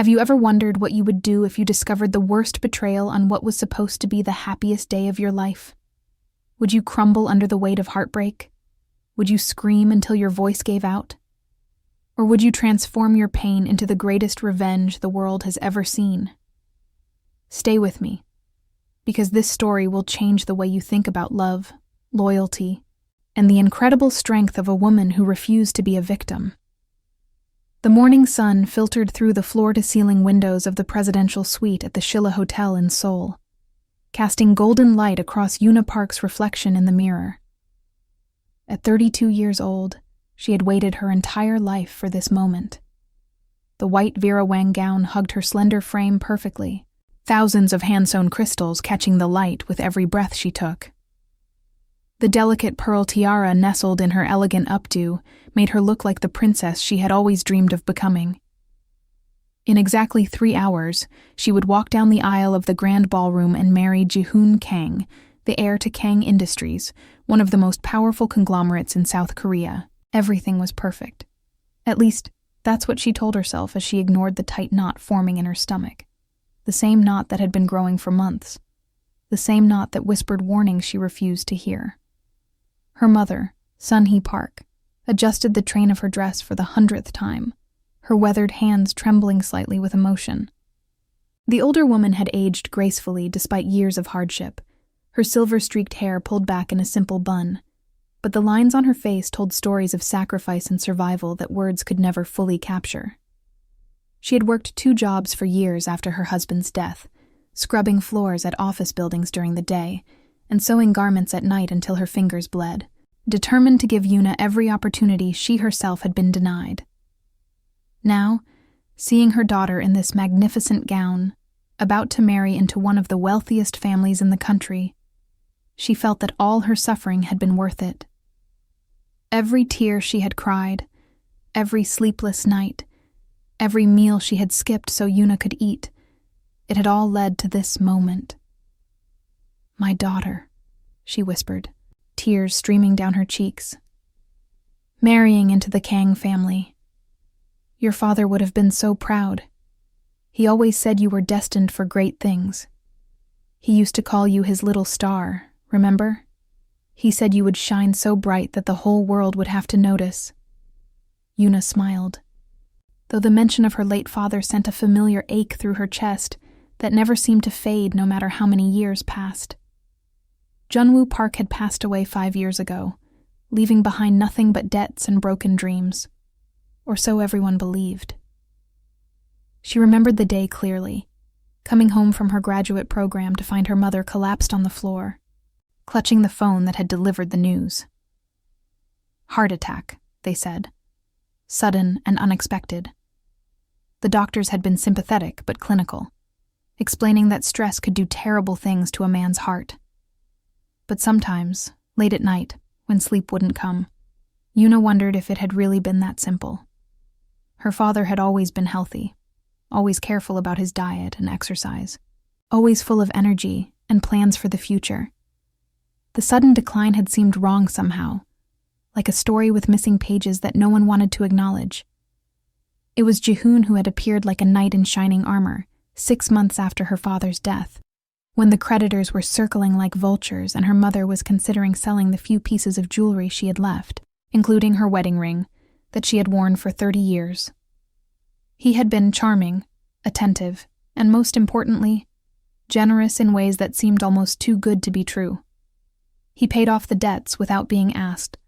Have you ever wondered what you would do if you discovered the worst betrayal on what was supposed to be the happiest day of your life? Would you crumble under the weight of heartbreak? Would you scream until your voice gave out? Or would you transform your pain into the greatest revenge the world has ever seen? Stay with me, because this story will change the way you think about love, loyalty, and the incredible strength of a woman who refused to be a victim. The morning sun filtered through the floor-to-ceiling windows of the presidential suite at the Shilla Hotel in Seoul, casting golden light across Yuna Park's reflection in the mirror. At 32 years old, she had waited her entire life for this moment. The white Vera Wang gown hugged her slender frame perfectly, thousands of hand-sewn crystals catching the light with every breath she took. The delicate pearl tiara nestled in her elegant updo made her look like the princess she had always dreamed of becoming. In exactly 3 hours, she would walk down the aisle of the grand ballroom and marry Ji-hoon Kang, the heir to Kang Industries, one of the most powerful conglomerates in South Korea. Everything was perfect. At least, that's what she told herself as she ignored the tight knot forming in her stomach. The same knot that had been growing for months. The same knot that whispered warnings she refused to hear. Her mother, Sun-hee Park, adjusted the train of her dress for the 100th time, her weathered hands trembling slightly with emotion. The older woman had aged gracefully despite years of hardship, her silver-streaked hair pulled back in a simple bun, but the lines on her face told stories of sacrifice and survival that words could never fully capture. She had worked 2 jobs for years after her husband's death, scrubbing floors at office buildings during the day, and sewing garments at night until her fingers bled, determined to give Yuna every opportunity she herself had been denied. Now, seeing her daughter in this magnificent gown, about to marry into one of the wealthiest families in the country, she felt that all her suffering had been worth it. Every tear she had cried, every sleepless night, every meal she had skipped so Yuna could eat, it had all led to this moment. "My daughter," she whispered, tears streaming down her cheeks. "Marrying into the Kang family. Your father would have been so proud. He always said you were destined for great things. He used to call you his little star, remember? He said you would shine so bright that the whole world would have to notice." Yuna smiled, though the mention of her late father sent a familiar ache through her chest that never seemed to fade no matter how many years passed. Junwoo Park had passed away 5 years ago, leaving behind nothing but debts and broken dreams. Or so everyone believed. She remembered the day clearly, coming home from her graduate program to find her mother collapsed on the floor, clutching the phone that had delivered the news. "Heart attack," they said. Sudden and unexpected. The doctors had been sympathetic but clinical, explaining that stress could do terrible things to a man's heart. But sometimes, late at night, when sleep wouldn't come, Yuna wondered if it had really been that simple. Her father had always been healthy, always careful about his diet and exercise, always full of energy and plans for the future. The sudden decline had seemed wrong somehow, like a story with missing pages that no one wanted to acknowledge. It was Ji-hoon who had appeared like a knight in shining armor 6 months after her father's death, when the creditors were circling like vultures and her mother was considering selling the few pieces of jewelry she had left, including her wedding ring, that she had worn for 30 years. He had been charming, attentive, and most importantly, generous in ways that seemed almost too good to be true. He paid off the debts without being asked,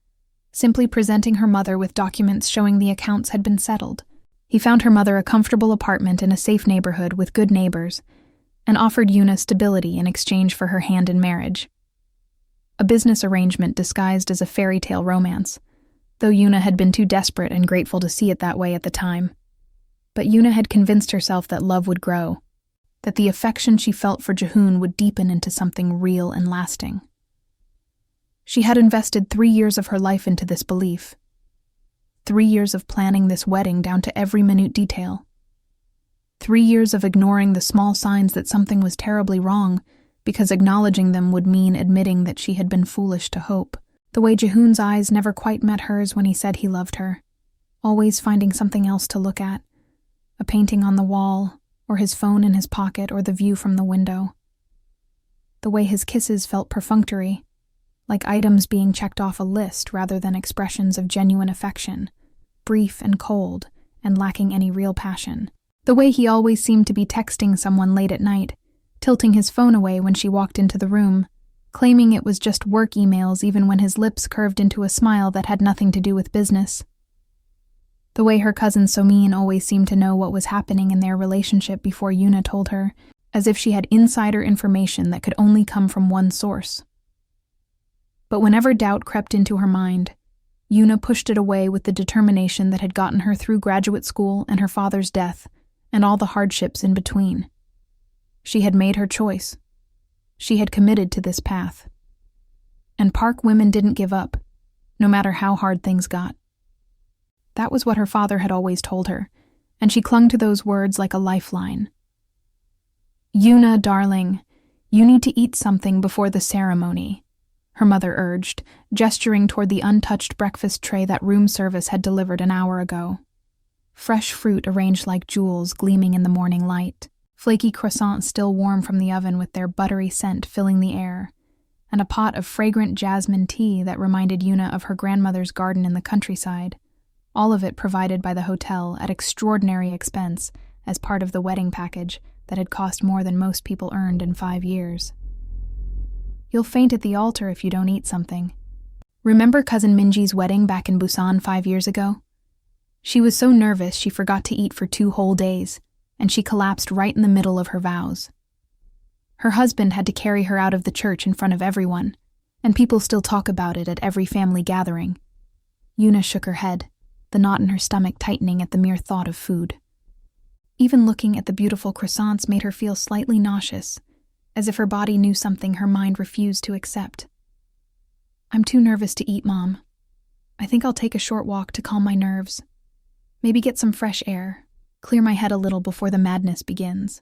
simply presenting her mother with documents showing the accounts had been settled. He found her mother a comfortable apartment in a safe neighborhood with good neighbors, and offered Yuna stability in exchange for her hand in marriage. A business arrangement disguised as a fairy tale romance, though Yuna had been too desperate and grateful to see it that way at the time. But Yuna had convinced herself that love would grow, that the affection she felt for Ji-hoon would deepen into something real and lasting. She had invested 3 years of her life into this belief. 3 years of planning this wedding down to every minute detail. 3 years of ignoring the small signs that something was terribly wrong, because acknowledging them would mean admitting that she had been foolish to hope. The way Ji-hoon's eyes never quite met hers when he said he loved her, always finding something else to look at. a painting on the wall, or his phone in his pocket, or the view from the window. The way his kisses felt perfunctory, like items being checked off a list rather than expressions of genuine affection, brief and cold, and lacking any real passion. The way he always seemed to be texting someone late at night, tilting his phone away when she walked into the room, claiming it was just work emails even when his lips curved into a smile that had nothing to do with business. The way her cousin Somin always seemed to know what was happening in their relationship before Yuna told her, as if she had insider information that could only come from one source. But whenever doubt crept into her mind, Yuna pushed it away with the determination that had gotten her through graduate school and her father's death, and all the hardships in between. She had made her choice. She had committed to this path. And Park women didn't give up, no matter how hard things got. That was what her father had always told her, and she clung to those words like a lifeline. "Yuna, darling, you need to eat something before the ceremony," her mother urged, gesturing toward the untouched breakfast tray that room service had delivered an hour ago. Fresh fruit arranged like jewels gleaming in the morning light, flaky croissants still warm from the oven with their buttery scent filling the air, and a pot of fragrant jasmine tea that reminded Yuna of her grandmother's garden in the countryside, all of it provided by the hotel at extraordinary expense as part of the wedding package that had cost more than most people earned in 5 years. "You'll faint at the altar if you don't eat something. Remember Cousin Minji's wedding back in Busan 5 years ago? She was so nervous she forgot to eat for 2 whole days, and she collapsed right in the middle of her vows. Her husband had to carry her out of the church in front of everyone, and people still talk about it at every family gathering." Yuna shook her head, the knot in her stomach tightening at the mere thought of food. Even looking at the beautiful croissants made her feel slightly nauseous, as if her body knew something her mind refused to accept. "I'm too nervous to eat, Mom. I think I'll take a short walk to calm my nerves. Maybe get some fresh air, clear my head a little before the madness begins."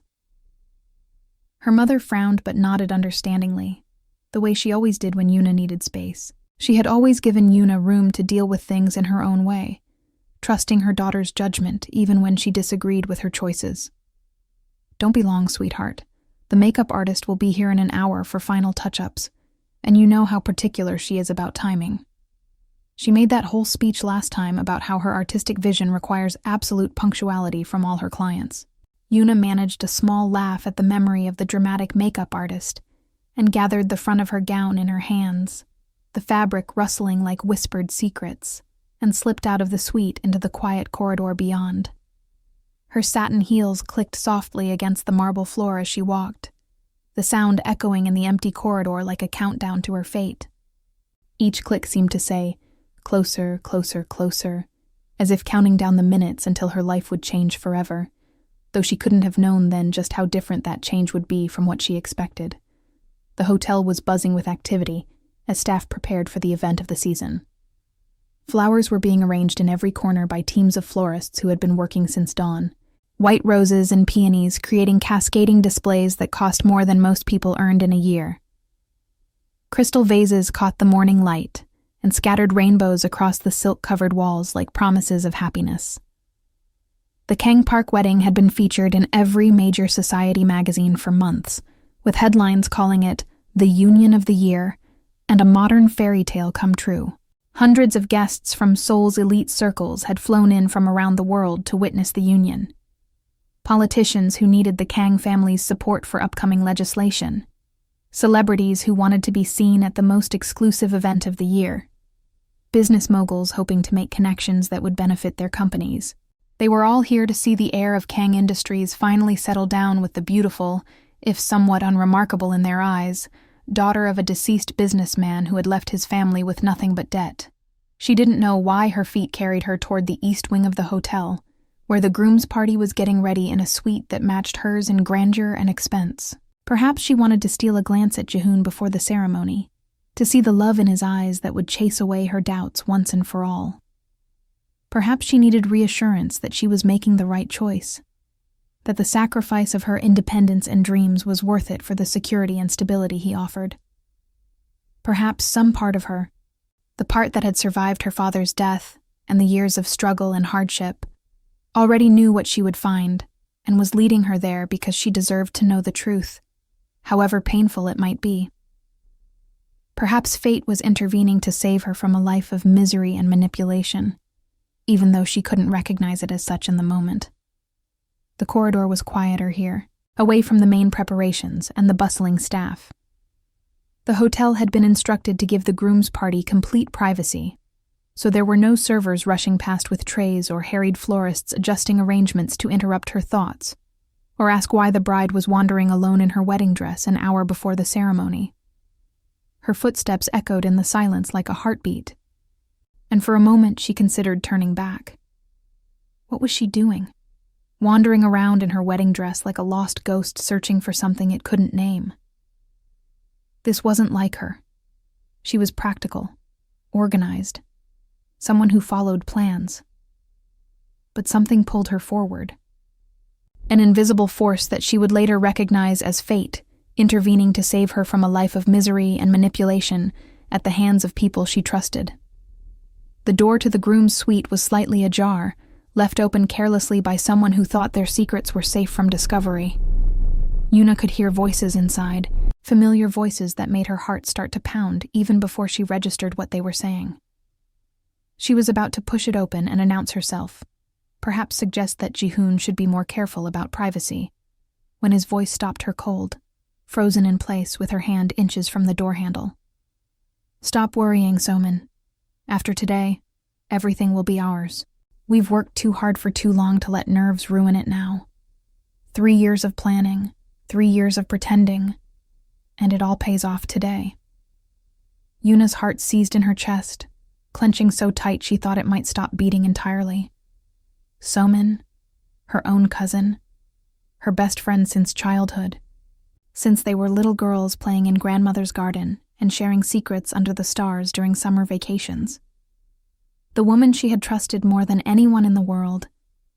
Her mother frowned but nodded understandingly, the way she always did when Yuna needed space. She had always given Yuna room to deal with things in her own way, trusting her daughter's judgment even when she disagreed with her choices. "Don't be long, sweetheart. The makeup artist will be here in an hour for final touch-ups, and you know how particular she is about timing. She made that whole speech last time about how her artistic vision requires absolute punctuality from all her clients." Yuna managed a small laugh at the memory of the dramatic makeup artist and gathered the front of her gown in her hands, the fabric rustling like whispered secrets, and slipped out of the suite into the quiet corridor beyond. Her satin heels clicked softly against the marble floor as she walked, the sound echoing in the empty corridor like a countdown to her fate. Each click seemed to say, "Closer, closer, closer," as if counting down the minutes until her life would change forever, though she couldn't have known then just how different that change would be from what she expected. The hotel was buzzing with activity as staff prepared for the event of the season. Flowers were being arranged in every corner by teams of florists who had been working since dawn. White roses and peonies creating cascading displays that cost more than most people earned in a year. Crystal vases caught the morning light and scattered rainbows across the silk-covered walls like promises of happiness. The Kang Park wedding had been featured in every major society magazine for months, with headlines calling it the Union of the Year and a modern fairy tale come true. Hundreds of guests from Seoul's elite circles had flown in from around the world to witness the union. Politicians who needed the Kang family's support for upcoming legislation. Celebrities who wanted to be seen at the most exclusive event of the year. Business moguls hoping to make connections that would benefit their companies. They were all here to see the heir of Kang Industries finally settle down with the beautiful, if somewhat unremarkable in their eyes, daughter of a deceased businessman who had left his family with nothing but debt. She didn't know why her feet carried her toward the east wing of the hotel, where the groom's party was getting ready in a suite that matched hers in grandeur and expense. Perhaps she wanted to steal a glance at Jihoon before the ceremony, to see the love in his eyes that would chase away her doubts once and for all. Perhaps she needed reassurance that she was making the right choice, that the sacrifice of her independence and dreams was worth it for the security and stability he offered. Perhaps some part of her, the part that had survived her father's death and the years of struggle and hardship, already knew what she would find, and was leading her there because she deserved to know the truth, however painful it might be. Perhaps fate was intervening to save her from a life of misery and manipulation, even though she couldn't recognize it as such in the moment. The corridor was quieter here, away from the main preparations and the bustling staff. The hotel had been instructed to give the groom's party complete privacy, so there were no servers rushing past with trays or harried florists adjusting arrangements to interrupt her thoughts, or ask why the bride was wandering alone in her wedding dress an hour before the ceremony. Her footsteps echoed in the silence like a heartbeat, and for a moment she considered turning back. What was she doing? Wandering around in her wedding dress like a lost ghost searching for something it couldn't name. This wasn't like her. She was practical, organized, someone who followed plans. But something pulled her forward. An invisible force that she would later recognize as fate, intervening to save her from a life of misery and manipulation at the hands of people she trusted. The door to the groom's suite was slightly ajar, left open carelessly by someone who thought their secrets were safe from discovery. Yuna could hear voices inside, familiar voices that made her heart start to pound even before she registered what they were saying. She was about to push it open and announce herself, perhaps suggest that Jihoon should be more careful about privacy, when his voice stopped her cold, frozen in place with her hand inches from the door handle. "Stop worrying, Somin. After today, everything will be ours. We've worked too hard for too long to let nerves ruin it now. 3 years of planning, 3 years of pretending, and it all pays off today." Yuna's heart seized in her chest, clenching so tight she thought it might stop beating entirely. Somin, her own cousin, her best friend since childhood, since they were little girls playing in grandmother's garden and sharing secrets under the stars during summer vacations. The woman she had trusted more than anyone in the world,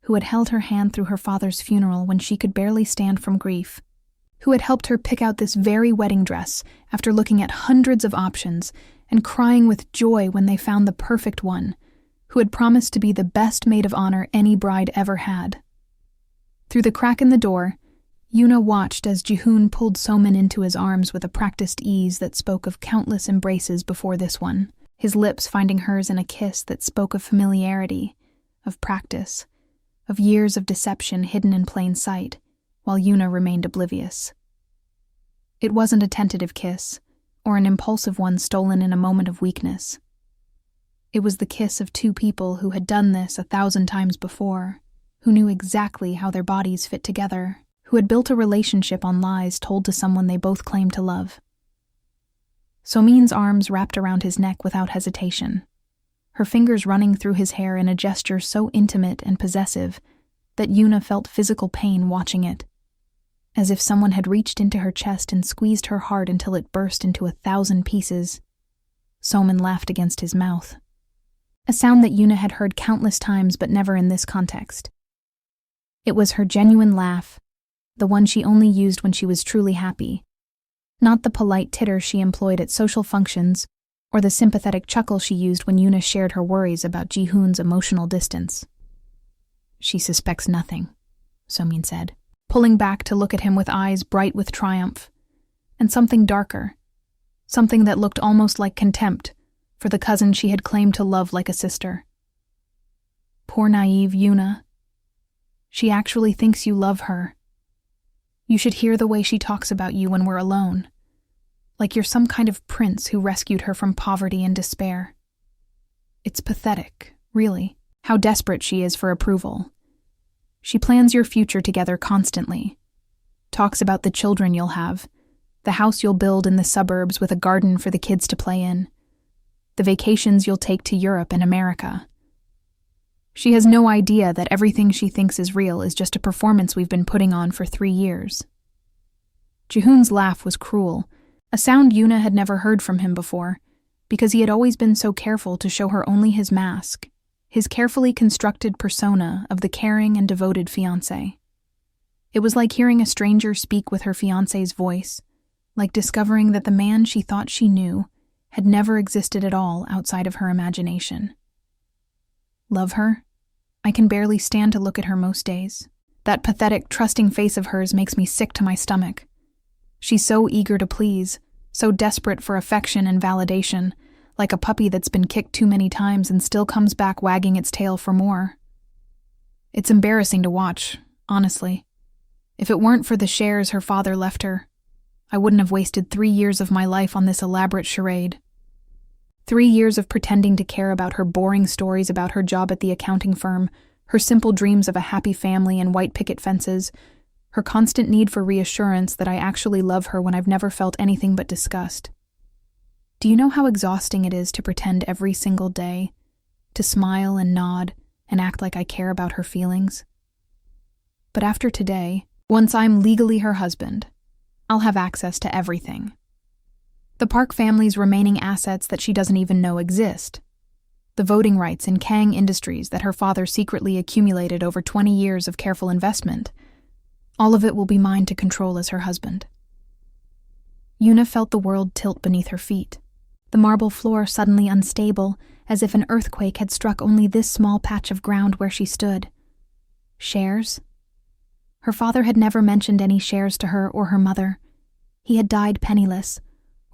who had held her hand through her father's funeral when she could barely stand from grief, who had helped her pick out this very wedding dress after looking at hundreds of options and crying with joy when they found the perfect one, who had promised to be the best maid of honor any bride ever had. Through the crack in the door, Yuna watched as Jihoon pulled Somin into his arms with a practiced ease that spoke of countless embraces before this one, his lips finding hers in a kiss that spoke of familiarity, of practice, of years of deception hidden in plain sight, while Yuna remained oblivious. It wasn't a tentative kiss, or an impulsive one stolen in a moment of weakness. It was the kiss of two people who had done this 1,000 times before, who knew exactly how their bodies fit together, who had built a relationship on lies told to someone they both claimed to love. Somin's arms wrapped around his neck without hesitation, her fingers running through his hair in a gesture so intimate and possessive that Yuna felt physical pain watching it, as if someone had reached into her chest and squeezed her heart until it burst into 1,000 pieces. Somin laughed against his mouth, a sound that Yuna had heard countless times but never in this context. It was her genuine laugh, the one she only used when she was truly happy, not the polite titter she employed at social functions or the sympathetic chuckle she used when Yuna shared her worries about Jihoon's emotional distance. "She suspects nothing," Somin said, pulling back to look at him with eyes bright with triumph, and something darker, something that looked almost like contempt for the cousin she had claimed to love like a sister. "Poor naive Yuna. She actually thinks you love her. You should hear the way she talks about you when we're alone, like you're some kind of prince who rescued her from poverty and despair. It's pathetic, really, how desperate she is for approval. She plans your future together constantly, talks about the children you'll have, the house you'll build in the suburbs with a garden for the kids to play in, the vacations you'll take to Europe and America. She has no idea that everything she thinks is real is just a performance we've been putting on for 3 years." Jihoon's laugh was cruel, a sound Yuna had never heard from him before, because he had always been so careful to show her only his mask, his carefully constructed persona of the caring and devoted fiancé. It was like hearing a stranger speak with her fiancé's voice, like discovering that the man she thought she knew had never existed at all outside of her imagination. "Love her? I can barely stand to look at her most days. That pathetic, trusting face of hers makes me sick to my stomach. She's so eager to please, so desperate for affection and validation, like a puppy that's been kicked too many times and still comes back wagging its tail for more. It's embarrassing to watch, honestly. If it weren't for the shares her father left her, I wouldn't have wasted 3 years of my life on this elaborate charade. 3 years of pretending to care about her boring stories about her job at the accounting firm, her simple dreams of a happy family and white picket fences, her constant need for reassurance that I actually love her when I've never felt anything but disgust. Do you know how exhausting it is to pretend every single day, to smile and nod and act like I care about her feelings? But after today, once I'm legally her husband, I'll have access to everything. The Park family's remaining assets that she doesn't even know exist. The voting rights in Kang Industries that her father secretly accumulated over 20 years of careful investment. All of it will be mine to control as her husband. Yuna felt the world tilt beneath her feet, the marble floor suddenly unstable, as if an earthquake had struck only this small patch of ground where she stood. Shares? Her father had never mentioned any shares to her or her mother. He had died penniless,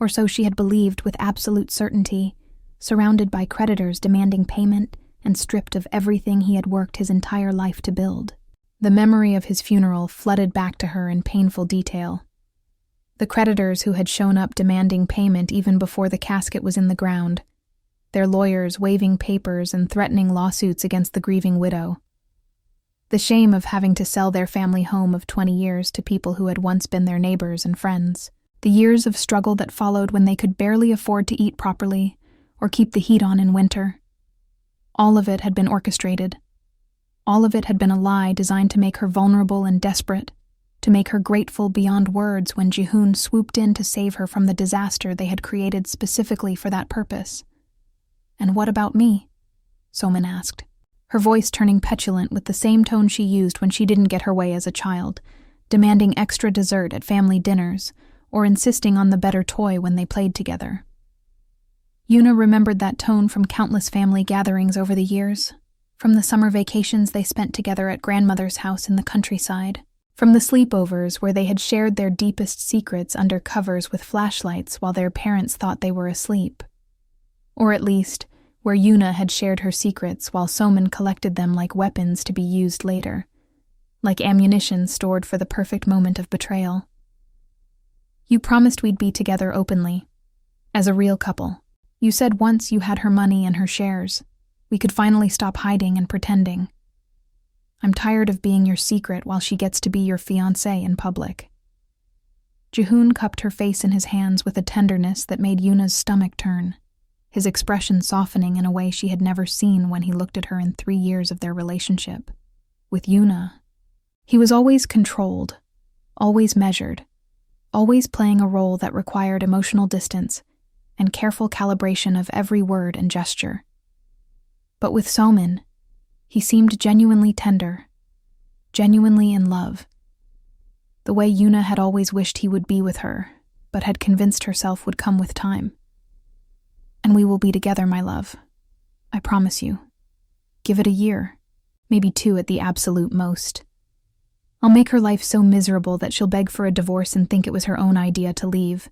or so she had believed with absolute certainty, surrounded by creditors demanding payment and stripped of everything he had worked his entire life to build. The memory of his funeral flooded back to her in painful detail. The creditors who had shown up demanding payment even before the casket was in the ground, their lawyers waving papers and threatening lawsuits against the grieving widow. The shame of having to sell their family home of 20 years to people who had once been their neighbors and friends. The years of struggle that followed when they could barely afford to eat properly or keep the heat on in winter. All of it had been orchestrated. All of it had been a lie designed to make her vulnerable and desperate, to make her grateful beyond words when Jihoon swooped in to save her from the disaster they had created specifically for that purpose. "And what about me?" Somin asked, her voice turning petulant with the same tone she used when she didn't get her way as a child, demanding extra dessert at family dinners, or insisting on the better toy when they played together. Yuna remembered that tone from countless family gatherings over the years, from the summer vacations they spent together at grandmother's house in the countryside, from the sleepovers where they had shared their deepest secrets under covers with flashlights while their parents thought they were asleep. Or at least, where Yuna had shared her secrets while Somin collected them like weapons to be used later, like ammunition stored for the perfect moment of betrayal. "You promised we'd be together openly, as a real couple. You said once you had her money and her shares, we could finally stop hiding and pretending. I'm tired of being your secret while she gets to be your fiancé in public." Jihoon cupped her face in his hands with a tenderness that made Yuna's stomach turn, his expression softening in a way she had never seen when he looked at her in 3 years of their relationship. With Yuna, he was always controlled, always measured, always playing a role that required emotional distance and careful calibration of every word and gesture. But with Somin, he seemed genuinely tender, genuinely in love, the way Yuna had always wished he would be with her, but had convinced herself would come with time. "And we will be together, my love. I promise you. Give it a year, maybe 2 at the absolute most. I'll make her life so miserable that she'll beg for a divorce and think it was her own idea to leave.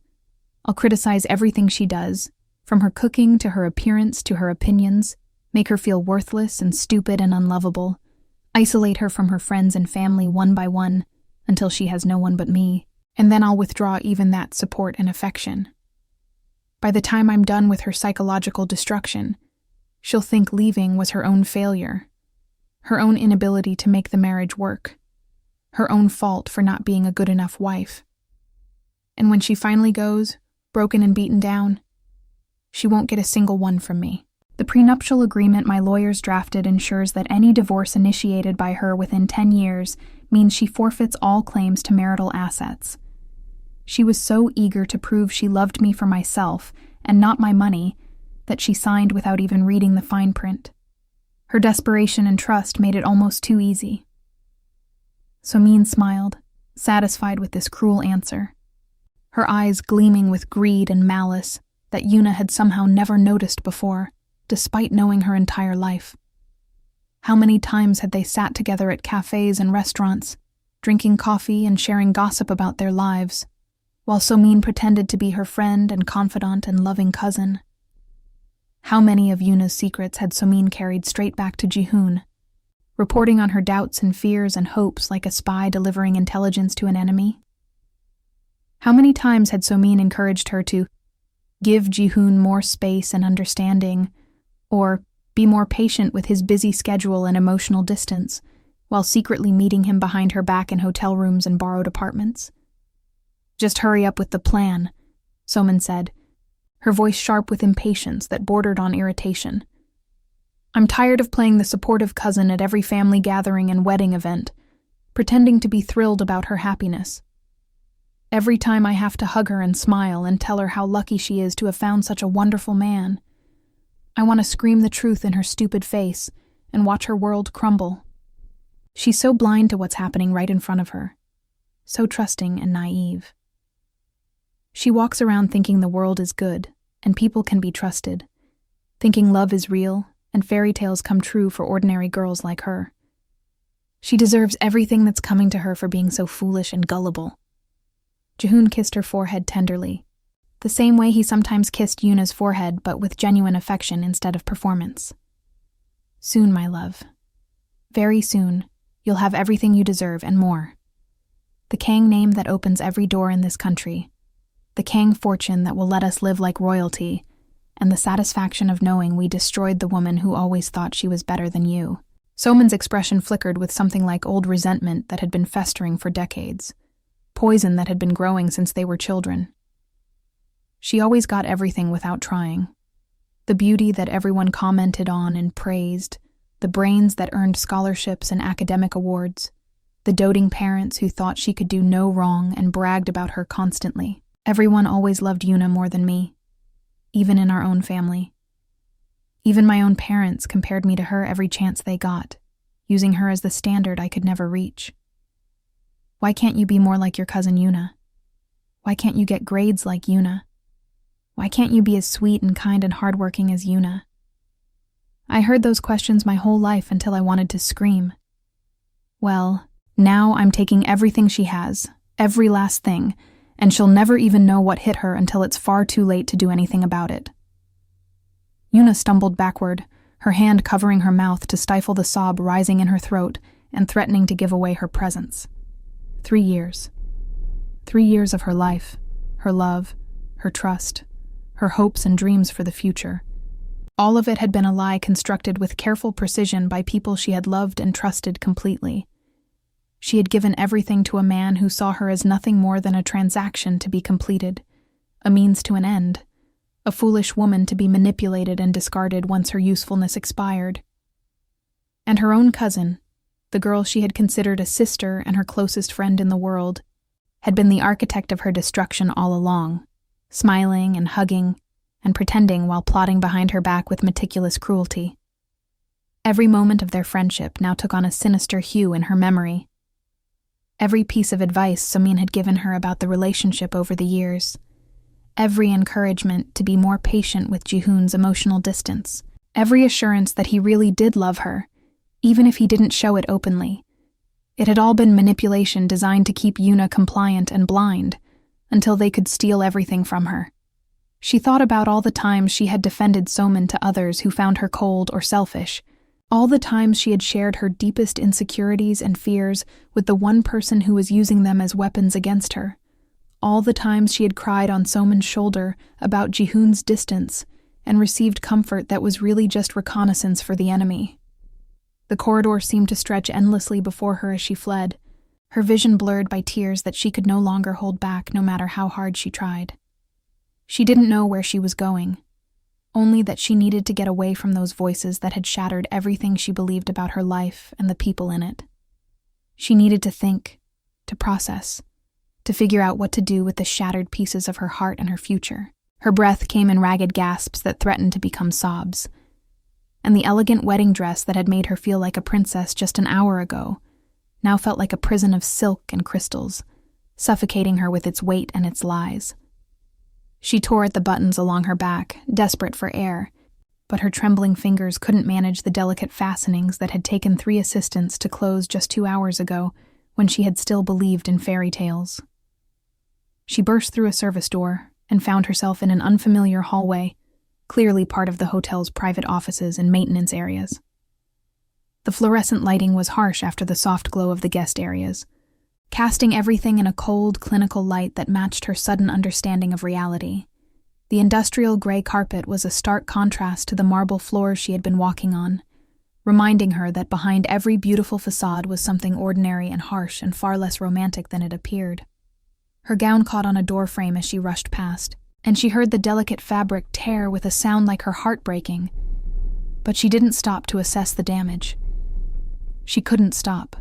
I'll criticize everything she does, from her cooking to her appearance to her opinions, make her feel worthless and stupid and unlovable, isolate her from her friends and family one by one until she has no one but me, and then I'll withdraw even that support and affection. By the time I'm done with her psychological destruction, she'll think leaving was her own failure, her own inability to make the marriage work, her own fault for not being a good enough wife. And when she finally goes, broken and beaten down, she won't get a single one from me. The prenuptial agreement my lawyers drafted ensures that any divorce initiated by her within 10 years means she forfeits all claims to marital assets. She was so eager to prove she loved me for myself and not my money that she signed without even reading the fine print. Her desperation and trust made it almost too easy." Somin smiled, satisfied with this cruel answer, her eyes gleaming with greed and malice that Yuna had somehow never noticed before, despite knowing her entire life. How many times had they sat together at cafes and restaurants, drinking coffee and sharing gossip about their lives, while Somin pretended to be her friend and confidant and loving cousin? How many of Yuna's secrets had Somin carried straight back to Jihoon, reporting on her doubts and fears and hopes like a spy delivering intelligence to an enemy? How many times had Somin encouraged her to give Jihoon more space and understanding, or be more patient with his busy schedule and emotional distance, while secretly meeting him behind her back in hotel rooms and borrowed apartments? "Just hurry up with the plan," Somin said, her voice sharp with impatience that bordered on irritation. "I'm tired of playing the supportive cousin at every family gathering and wedding event, pretending to be thrilled about her happiness. Every time I have to hug her and smile and tell her how lucky she is to have found such a wonderful man. I want to scream the truth in her stupid face and watch her world crumble. She's so blind to what's happening right in front of her, so trusting and naive. She walks around thinking the world is good and people can be trusted, thinking love is real and fairy tales come true for ordinary girls like her. She deserves everything that's coming to her for being so foolish and gullible." Jihoon kissed her forehead tenderly, the same way he sometimes kissed Yuna's forehead but with genuine affection instead of performance. "Soon, my love. Very soon, you'll have everything you deserve and more. The Kang name that opens every door in this country, the Kang fortune that will let us live like royalty, and the satisfaction of knowing we destroyed the woman who always thought she was better than you." Somin's expression flickered with something like old resentment that had been festering for decades, poison that had been growing since they were children. She always got everything without trying. The beauty that everyone commented on and praised, the brains that earned scholarships and academic awards, the doting parents who thought she could do no wrong and bragged about her constantly. Everyone always loved Yuna more than me, even in our own family. Even my own parents compared me to her every chance they got, using her as the standard I could never reach. Why can't you be more like your cousin Yuna? Why can't you get grades like Yuna? Why can't you be as sweet and kind and hardworking as Yuna? I heard those questions my whole life until I wanted to scream. Well, now I'm taking everything she has, every last thing, and she'll never even know what hit her until it's far too late to do anything about it. Yuna stumbled backward, her hand covering her mouth to stifle the sob rising in her throat and threatening to give away her presence. 3 years. 3 years of her life, her love, her trust, her hopes and dreams for the future. All of it had been a lie constructed with careful precision by people she had loved and trusted completely. She had given everything to a man who saw her as nothing more than a transaction to be completed, a means to an end, a foolish woman to be manipulated and discarded once her usefulness expired. And her own cousin, the girl she had considered a sister and her closest friend in the world, had been the architect of her destruction all along, smiling and hugging and pretending while plotting behind her back with meticulous cruelty. Every moment of their friendship now took on a sinister hue in her memory. Every piece of advice Somin had given her about the relationship over the years, every encouragement to be more patient with Jihoon's emotional distance, every assurance that he really did love her, even if he didn't show it openly. It had all been manipulation designed to keep Yuna compliant and blind, until they could steal everything from her. She thought about all the times she had defended Somin to others who found her cold or selfish, all the times she had shared her deepest insecurities and fears with the one person who was using them as weapons against her, all the times she had cried on Somin's shoulder about Jihoon's distance and received comfort that was really just reconnaissance for the enemy. The corridor seemed to stretch endlessly before her as she fled, her vision blurred by tears that she could no longer hold back no matter how hard she tried. She didn't know where she was going, only that she needed to get away from those voices that had shattered everything she believed about her life and the people in it. She needed to think, to process, to figure out what to do with the shattered pieces of her heart and her future. Her breath came in ragged gasps that threatened to become sobs, and the elegant wedding dress that had made her feel like a princess just an hour ago now felt like a prison of silk and crystals, suffocating her with its weight and its lies. She tore at the buttons along her back, desperate for air, but her trembling fingers couldn't manage the delicate fastenings that had taken 3 assistants to close just 2 hours ago when she had still believed in fairy tales. She burst through a service door and found herself in an unfamiliar hallway, clearly part of the hotel's private offices and maintenance areas. The fluorescent lighting was harsh after the soft glow of the guest areas, casting everything in a cold, clinical light that matched her sudden understanding of reality. The industrial gray carpet was a stark contrast to the marble floors she had been walking on, reminding her that behind every beautiful facade was something ordinary and harsh and far less romantic than it appeared. Her gown caught on a doorframe as she rushed past, and she heard the delicate fabric tear with a sound like her heart breaking. But she didn't stop to assess the damage. She couldn't stop.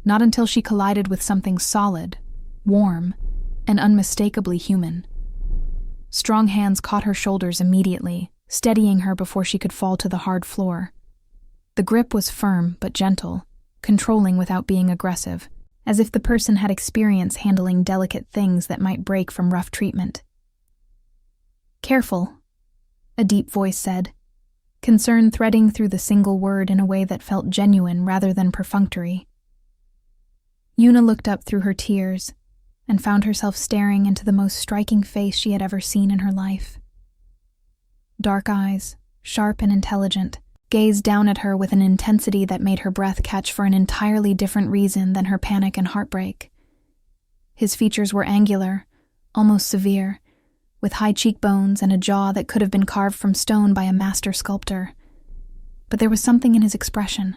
Not until she collided with something solid, warm, and unmistakably human. Strong hands caught her shoulders immediately, steadying her before she could fall to the hard floor. The grip was firm but gentle, controlling without being aggressive, as if the person had experience handling delicate things that might break from rough treatment. "Careful," a deep voice said, concern threading through the single word in a way that felt genuine rather than perfunctory. Una looked up through her tears and found herself staring into the most striking face she had ever seen in her life. Dark eyes, sharp and intelligent, gazed down at her with an intensity that made her breath catch for an entirely different reason than her panic and heartbreak. His features were angular, almost severe, with high cheekbones and a jaw that could have been carved from stone by a master sculptor. But there was something in his expression,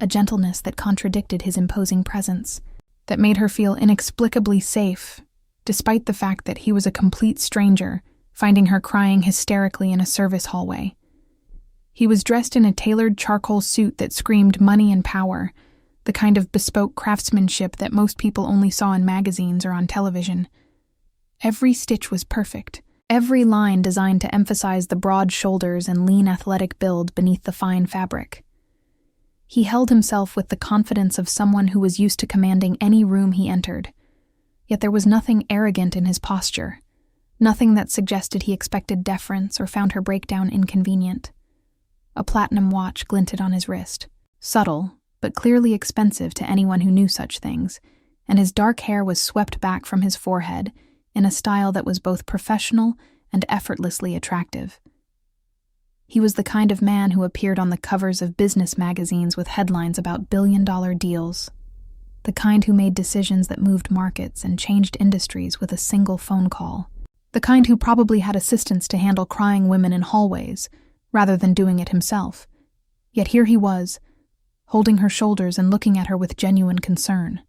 a gentleness that contradicted his imposing presence, that made her feel inexplicably safe, despite the fact that he was a complete stranger, finding her crying hysterically in a service hallway. He was dressed in a tailored charcoal suit that screamed money and power, the kind of bespoke craftsmanship that most people only saw in magazines or on television. Every stitch was perfect, every line designed to emphasize the broad shoulders and lean athletic build beneath the fine fabric. He held himself with the confidence of someone who was used to commanding any room he entered. Yet there was nothing arrogant in his posture, nothing that suggested he expected deference or found her breakdown inconvenient. A platinum watch glinted on his wrist, subtle, but clearly expensive to anyone who knew such things, and his dark hair was swept back from his forehead in a style that was both professional and effortlessly attractive. He was the kind of man who appeared on the covers of business magazines with headlines about billion-dollar deals, the kind who made decisions that moved markets and changed industries with a single phone call, the kind who probably had assistants to handle crying women in hallways, rather than doing it himself. Yet here he was, holding her shoulders and looking at her with genuine concern.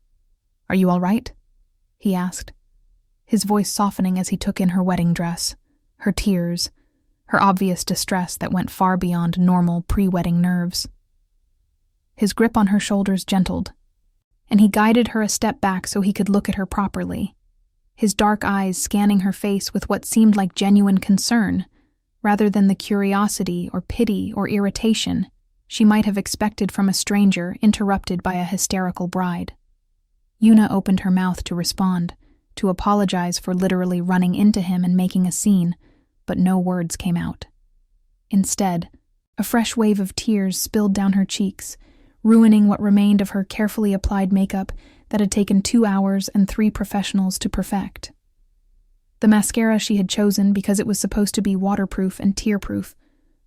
"Are you all right?" he asked, his voice softening as he took in her wedding dress, her tears, her obvious distress that went far beyond normal pre-wedding nerves. His grip on her shoulders gentled, and he guided her a step back so he could look at her properly, his dark eyes scanning her face with what seemed like genuine concern, rather than the curiosity or pity or irritation she might have expected from a stranger interrupted by a hysterical bride. Una opened her mouth to respond, to apologize for literally running into him and making a scene, but no words came out. Instead, a fresh wave of tears spilled down her cheeks, ruining what remained of her carefully applied makeup that had taken 2 hours and 3 professionals to perfect. The mascara she had chosen because it was supposed to be waterproof and tear-proof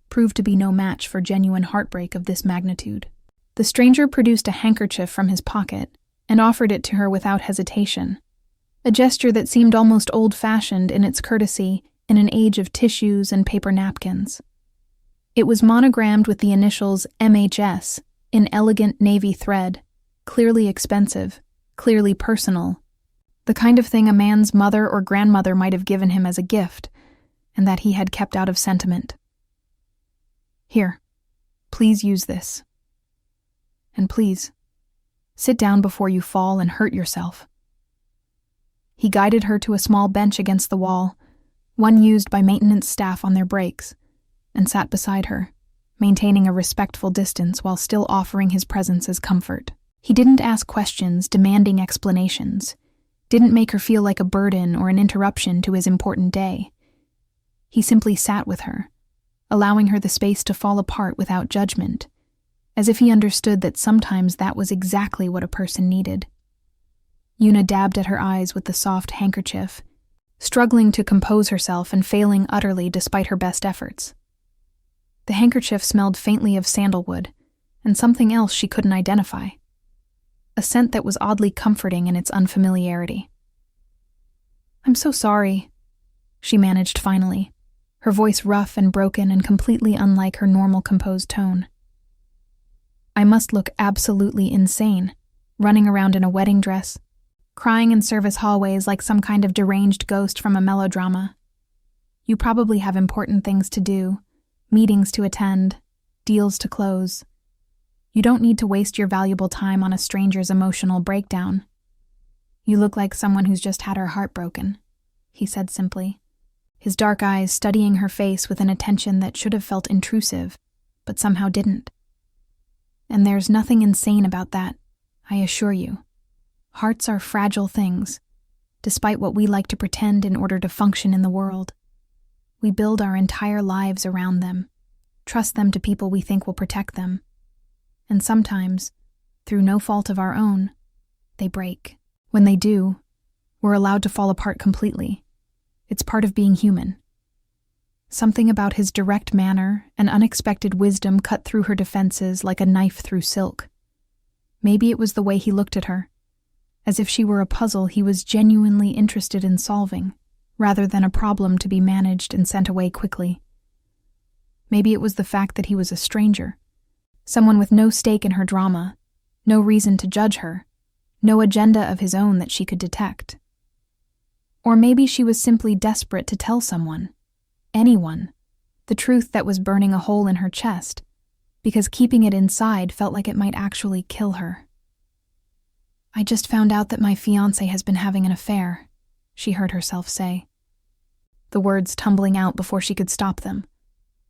proved to be no match for genuine heartbreak of this magnitude. The stranger produced a handkerchief from his pocket and offered it to her without hesitation, a gesture that seemed almost old-fashioned in its courtesy in an age of tissues and paper napkins. It was monogrammed with the initials MHS in elegant navy thread, clearly expensive, clearly personal, the kind of thing a man's mother or grandmother might have given him as a gift, and that he had kept out of sentiment. "Here, please use this. And please, sit down before you fall and hurt yourself." He guided her to a small bench against the wall, one used by maintenance staff on their breaks, and sat beside her, maintaining a respectful distance while still offering his presence as comfort. He didn't ask questions demanding explanations, didn't make her feel like a burden or an interruption to his important day. He simply sat with her, allowing her the space to fall apart without judgment, as if he understood that sometimes that was exactly what a person needed. Yuna dabbed at her eyes with the soft handkerchief, struggling to compose herself and failing utterly despite her best efforts. The handkerchief smelled faintly of sandalwood, and something else she couldn't identify. A scent that was oddly comforting in its unfamiliarity. "I'm so sorry," she managed finally, her voice rough and broken and completely unlike her normal composed tone. "I must look absolutely insane, running around in a wedding dress, crying in service hallways like some kind of deranged ghost from a melodrama. You probably have important things to do, meetings to attend, deals to close. You don't need to waste your valuable time on a stranger's emotional breakdown. You look like someone who's just had her heart broken," he said simply, his dark eyes studying her face with an attention that should have felt intrusive, but somehow didn't. "And there's nothing insane about that, I assure you. Hearts are fragile things, despite what we like to pretend in order to function in the world. We build our entire lives around them, trust them to people we think will protect them. And sometimes, through no fault of our own, they break. When they do, we're allowed to fall apart completely. It's part of being human." Something about his direct manner and unexpected wisdom cut through her defenses like a knife through silk. Maybe it was the way he looked at her, as if she were a puzzle he was genuinely interested in solving, rather than a problem to be managed and sent away quickly. Maybe it was the fact that he was a stranger, someone with no stake in her drama, no reason to judge her, no agenda of his own that she could detect. Or maybe she was simply desperate to tell someone, anyone, the truth that was burning a hole in her chest, because keeping it inside felt like it might actually kill her. "I just found out that my fiancé has been having an affair," she heard herself say, the words tumbling out before she could stop them,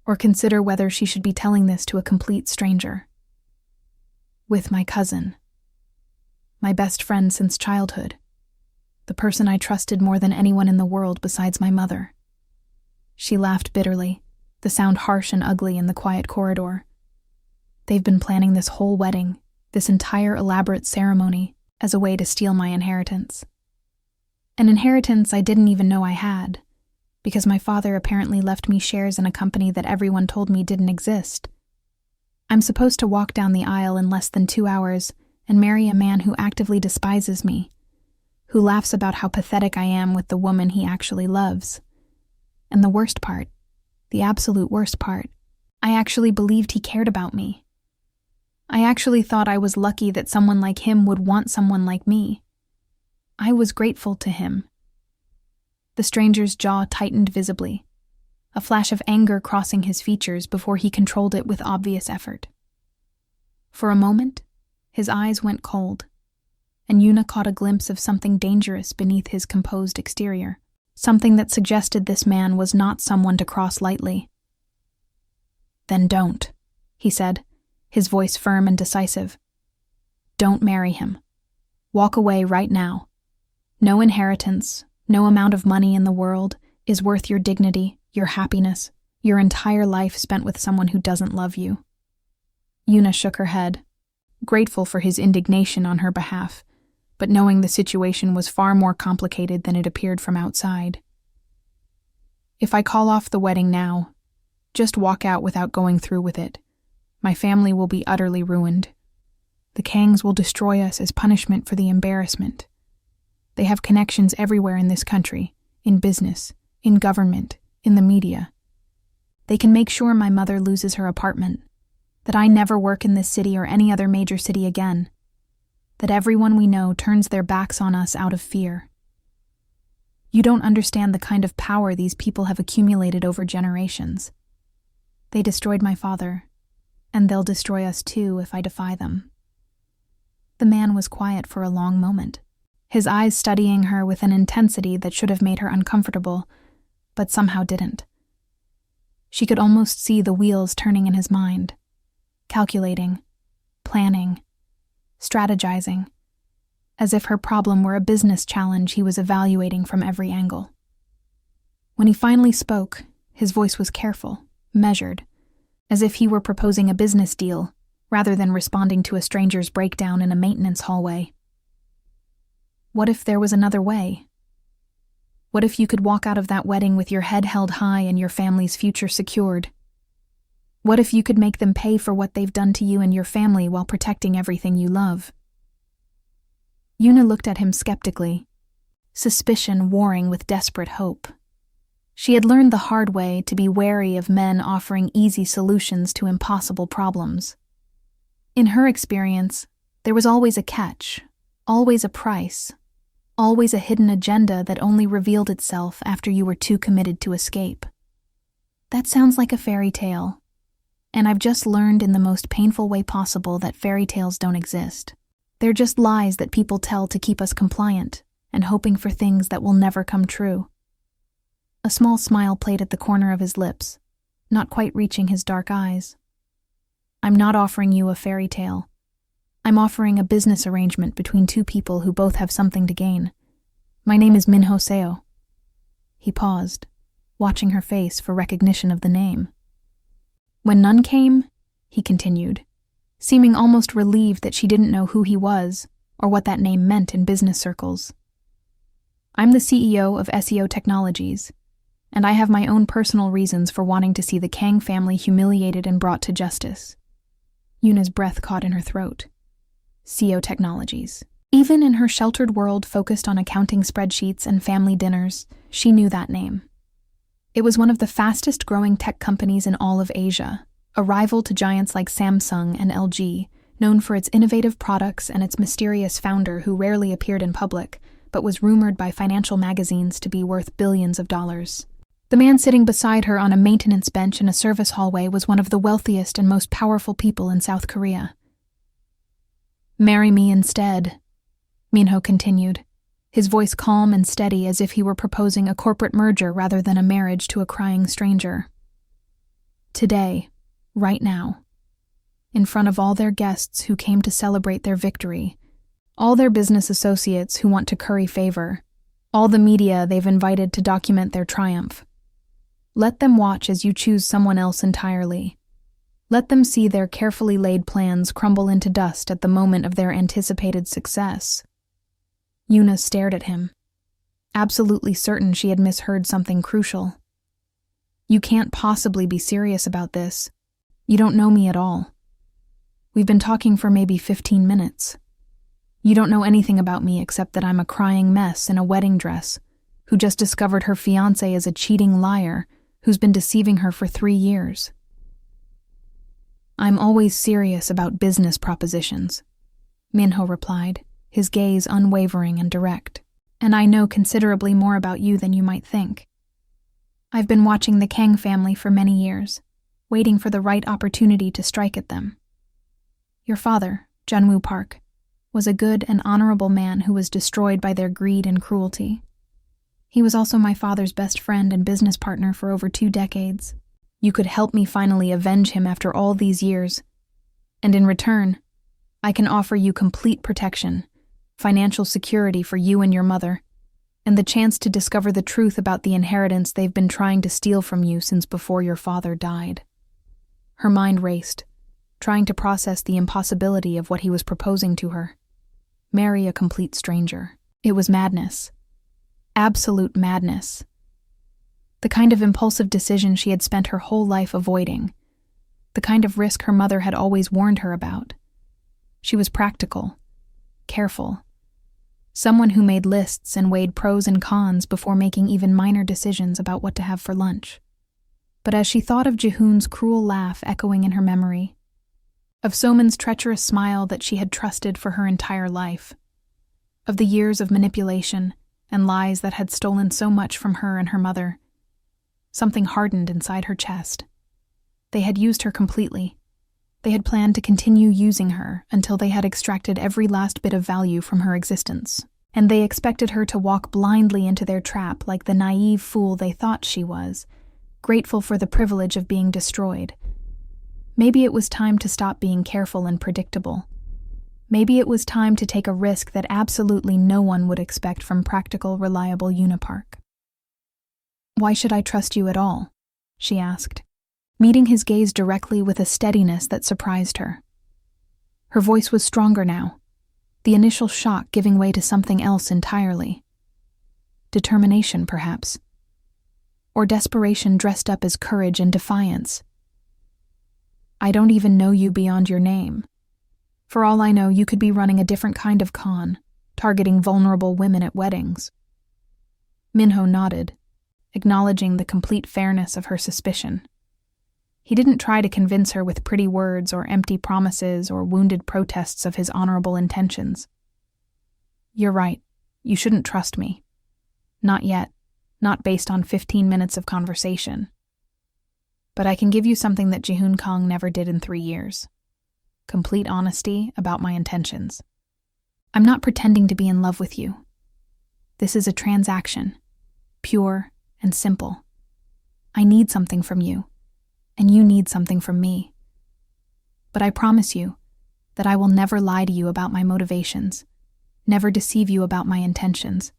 or consider whether she should be telling this to a complete stranger. "With my cousin. My best friend since childhood. The person I trusted more than anyone in the world besides my mother." She laughed bitterly, the sound harsh and ugly in the quiet corridor. "They've been planning this whole wedding, this entire elaborate ceremony, as a way to steal my inheritance. An inheritance I didn't even know I had, because my father apparently left me shares in a company that everyone told me didn't exist. I'm supposed to walk down the aisle in less than 2 hours and marry a man who actively despises me, who laughs about how pathetic I am with the woman he actually loves. And the worst part, the absolute worst part, I actually believed he cared about me. I actually thought I was lucky that someone like him would want someone like me. I was grateful to him." The stranger's jaw tightened visibly, a flash of anger crossing his features before he controlled it with obvious effort. For a moment, his eyes went cold, and Yuna caught a glimpse of something dangerous beneath his composed exterior, something that suggested this man was not someone to cross lightly. "Then don't," he said, his voice firm and decisive. "Don't marry him. Walk away right now. No inheritance, no amount of money in the world is worth your dignity, your happiness, your entire life spent with someone who doesn't love you." Yuna shook her head, grateful for his indignation on her behalf, but knowing the situation was far more complicated than it appeared from outside. "If I call off the wedding now, just walk out without going through with it, my family will be utterly ruined. The Kangs will destroy us as punishment for the embarrassment. They have connections everywhere in this country, in business, in government, in the media. They can make sure my mother loses her apartment, that I never work in this city or any other major city again, that everyone we know turns their backs on us out of fear. You don't understand the kind of power these people have accumulated over generations. They destroyed my father, and they'll destroy us too if I defy them." The man was quiet for a long moment, his eyes studying her with an intensity that should have made her uncomfortable, but somehow didn't. She could almost see the wheels turning in his mind, calculating, planning, strategizing, as if her problem were a business challenge he was evaluating from every angle. When he finally spoke, his voice was careful, measured, as if he were proposing a business deal, rather than responding to a stranger's breakdown in a maintenance hallway. What if there was another way? What if you could walk out of that wedding with your head held high and your family's future secured? What if you could make them pay for what they've done to you and your family while protecting everything you love? Yuna looked at him skeptically, suspicion warring with desperate hope. She had learned the hard way to be wary of men offering easy solutions to impossible problems. In her experience, there was always a catch, always a price, always a hidden agenda that only revealed itself after you were too committed to escape. That sounds like a fairy tale, and I've just learned in the most painful way possible that fairy tales don't exist. They're just lies that people tell to keep us compliant and hoping for things that will never come true. A small smile played at the corner of his lips, not quite reaching his dark eyes. I'm not offering you a fairy tale. I'm offering a business arrangement between two people who both have something to gain. My name is Minho Seo. He paused, watching her face for recognition of the name. When none came, he continued, seeming almost relieved that she didn't know who he was or what that name meant in business circles. I'm the CEO of SEO Technologies, and I have my own personal reasons for wanting to see the Kang family humiliated and brought to justice. Yuna's breath caught in her throat. SEO Technologies. Even in her sheltered world focused on accounting spreadsheets and family dinners, she knew that name. It was one of the fastest growing tech companies in all of Asia, a rival to giants like Samsung and LG, known for its innovative products and its mysterious founder who rarely appeared in public, but was rumored by financial magazines to be worth billions of dollars. The man sitting beside her on a maintenance bench in a service hallway was one of the wealthiest and most powerful people in South Korea. Marry me instead, Minho continued, his voice calm and steady as if he were proposing a corporate merger rather than a marriage to a crying stranger. Today, right now, in front of all their guests who came to celebrate their victory, all their business associates who want to curry favor, all the media they've invited to document their triumph. Let them watch as you choose someone else entirely. Let them see their carefully laid plans crumble into dust at the moment of their anticipated success. Yuna stared at him, absolutely certain she had misheard something crucial. You can't possibly be serious about this. You don't know me at all. We've been talking for maybe 15 minutes. You don't know anything about me except that I'm a crying mess in a wedding dress, who just discovered her fiancé is a cheating liar who's been deceiving her for 3 years. I'm always serious about business propositions, Minho replied, his gaze unwavering and direct. And I know considerably more about you than you might think. I've been watching the Kang family for many years, waiting for the right opportunity to strike at them. Your father, Junwoo Park, was a good and honorable man who was destroyed by their greed and cruelty. He was also my father's best friend and business partner for over 2 decades. You could help me finally avenge him after all these years, and in return, I can offer you complete protection, financial security for you and your mother, and the chance to discover the truth about the inheritance they've been trying to steal from you since before your father died. Her mind raced, trying to process the impossibility of what he was proposing to her. Marry a complete stranger. It was madness. Absolute madness. The kind of impulsive decision she had spent her whole life avoiding. The kind of risk her mother had always warned her about. She was practical, careful. Someone who made lists and weighed pros and cons before making even minor decisions about what to have for lunch. But as she thought of Jihoon's cruel laugh echoing in her memory, of Soman's treacherous smile that she had trusted for her entire life, of the years of manipulation and lies that had stolen so much from her and her mother, something hardened inside her chest. They had used her completely. They had planned to continue using her until they had extracted every last bit of value from her existence, and they expected her to walk blindly into their trap like the naive fool they thought she was, grateful for the privilege of being destroyed. Maybe it was time to stop being careful and predictable. Maybe it was time to take a risk that absolutely no one would expect from practical, reliable Yuna Park. Why should I trust you at all? She asked, meeting his gaze directly with a steadiness that surprised her. Her voice was stronger now, the initial shock giving way to something else entirely. Determination, perhaps. Or desperation dressed up as courage and defiance. "I don't even know you beyond your name. For all I know, you could be running a different kind of con, targeting vulnerable women at weddings." Minho nodded, acknowledging the complete fairness of her suspicion. He didn't try to convince her with pretty words or empty promises or wounded protests of his honorable intentions. "You're right. You shouldn't trust me. Not yet. Not based on 15 minutes of conversation. But I can give you something that Jihoon Kang never did in 3 years. Complete honesty about my intentions. I'm not pretending to be in love with you. This is a transaction, pure and simple. I need something from you, and you need something from me. But I promise you that I will never lie to you about my motivations, never deceive you about my intentions,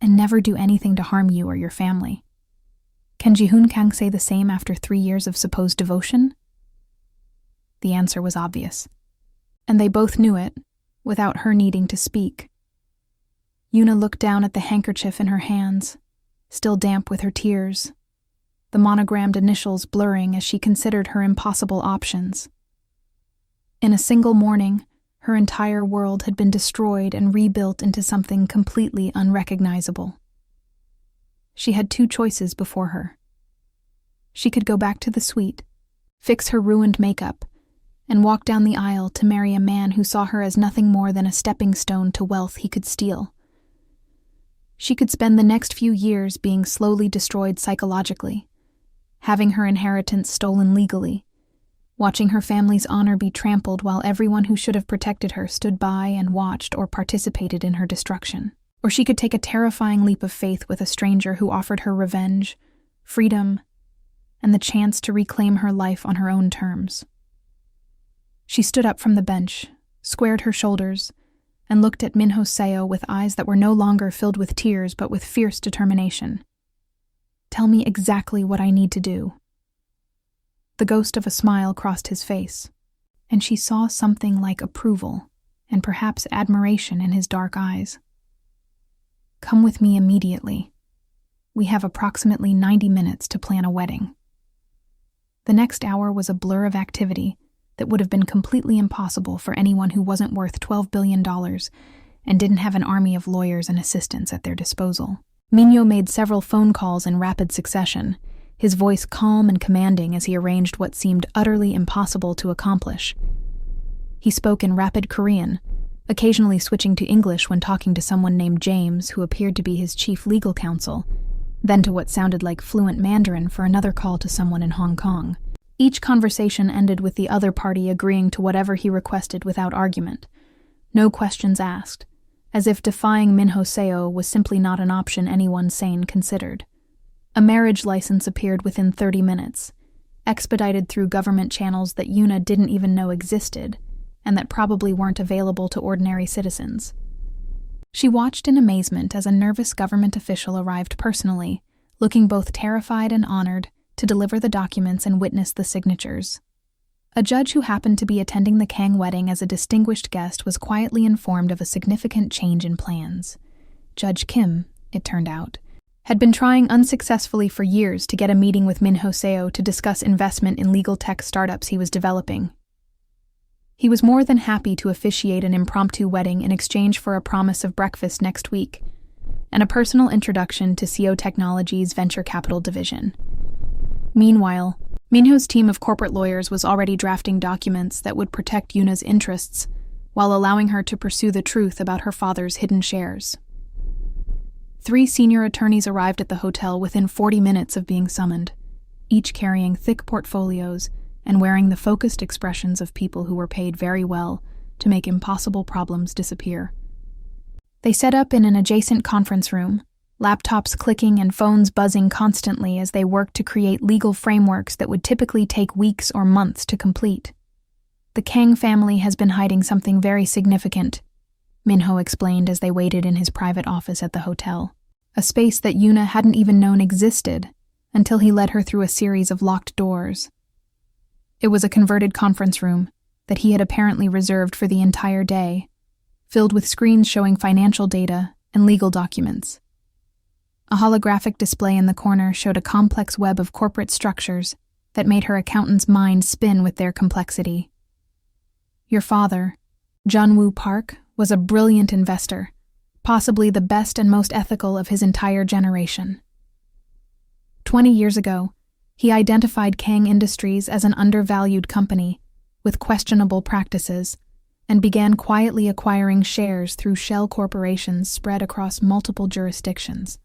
and never do anything to harm you or your family." Can Jihoon Kang say the same after 3 years of supposed devotion? The answer was obvious, and they both knew it, without her needing to speak. Yuna looked down at the handkerchief in her hands, still damp with her tears, the monogrammed initials blurring as she considered her impossible options. In a single morning, her entire world had been destroyed and rebuilt into something completely unrecognizable. She had 2 choices before her. She could go back to the suite, fix her ruined makeup, and walk down the aisle to marry a man who saw her as nothing more than a stepping stone to wealth he could steal. She could spend the next few years being slowly destroyed psychologically, having her inheritance stolen legally, watching her family's honor be trampled while everyone who should have protected her stood by and watched or participated in her destruction. Or she could take a terrifying leap of faith with a stranger who offered her revenge, freedom, and the chance to reclaim her life on her own terms. She stood up from the bench, squared her shoulders, and looked at Minho Seo with eyes that were no longer filled with tears but with fierce determination. "Tell me exactly what I need to do." The ghost of a smile crossed his face, and she saw something like approval and perhaps admiration in his dark eyes. "Come with me immediately. We have approximately 90 minutes to plan a wedding." The next hour was a blur of activity that would have been completely impossible for anyone who wasn't worth $12 billion and didn't have an army of lawyers and assistants at their disposal. Minho made several phone calls in rapid succession, his voice calm and commanding as he arranged what seemed utterly impossible to accomplish. He spoke in rapid Korean, occasionally switching to English when talking to someone named James, who appeared to be his chief legal counsel, then to what sounded like fluent Mandarin for another call to someone in Hong Kong. Each conversation ended with the other party agreeing to whatever he requested without argument. No questions asked, as if defying Minho Seo was simply not an option anyone sane considered. A marriage license appeared within 30 minutes, expedited through government channels that Yuna didn't even know existed, and that probably weren't available to ordinary citizens. She watched in amazement as a nervous government official arrived personally, looking both terrified and honored, to deliver the documents and witness the signatures. A judge who happened to be attending the Kang wedding as a distinguished guest was quietly informed of a significant change in plans. Judge Kim, it turned out, had been trying unsuccessfully for years to get a meeting with Minho Seo to discuss investment in legal tech startups he was developing. He was more than happy to officiate an impromptu wedding in exchange for a promise of breakfast next week, and a personal introduction to Seo Technologies' venture capital division. Meanwhile, Minho's team of corporate lawyers was already drafting documents that would protect Yuna's interests, while allowing her to pursue the truth about her father's hidden shares. 3 senior attorneys arrived at the hotel within 40 minutes of being summoned, each carrying thick portfolios and wearing the focused expressions of people who were paid very well to make impossible problems disappear. They set up in an adjacent conference room, laptops clicking and phones buzzing constantly as they worked to create legal frameworks that would typically take weeks or months to complete. "The Kang family has been hiding something very significant," Minho explained as they waited in his private office at the hotel, a space that Yuna hadn't even known existed until he led her through a series of locked doors, It was a converted conference room that he had apparently reserved for the entire day, filled with screens showing financial data and legal documents. A holographic display in the corner showed a complex web of corporate structures that made her accountant's mind spin with their complexity. Your father, Jun-Woo Park, was a brilliant investor, possibly the best and most ethical of his entire generation. 20 years ago, he identified Kang Industries as an undervalued company with questionable practices and began quietly acquiring shares through shell corporations spread across multiple jurisdictions.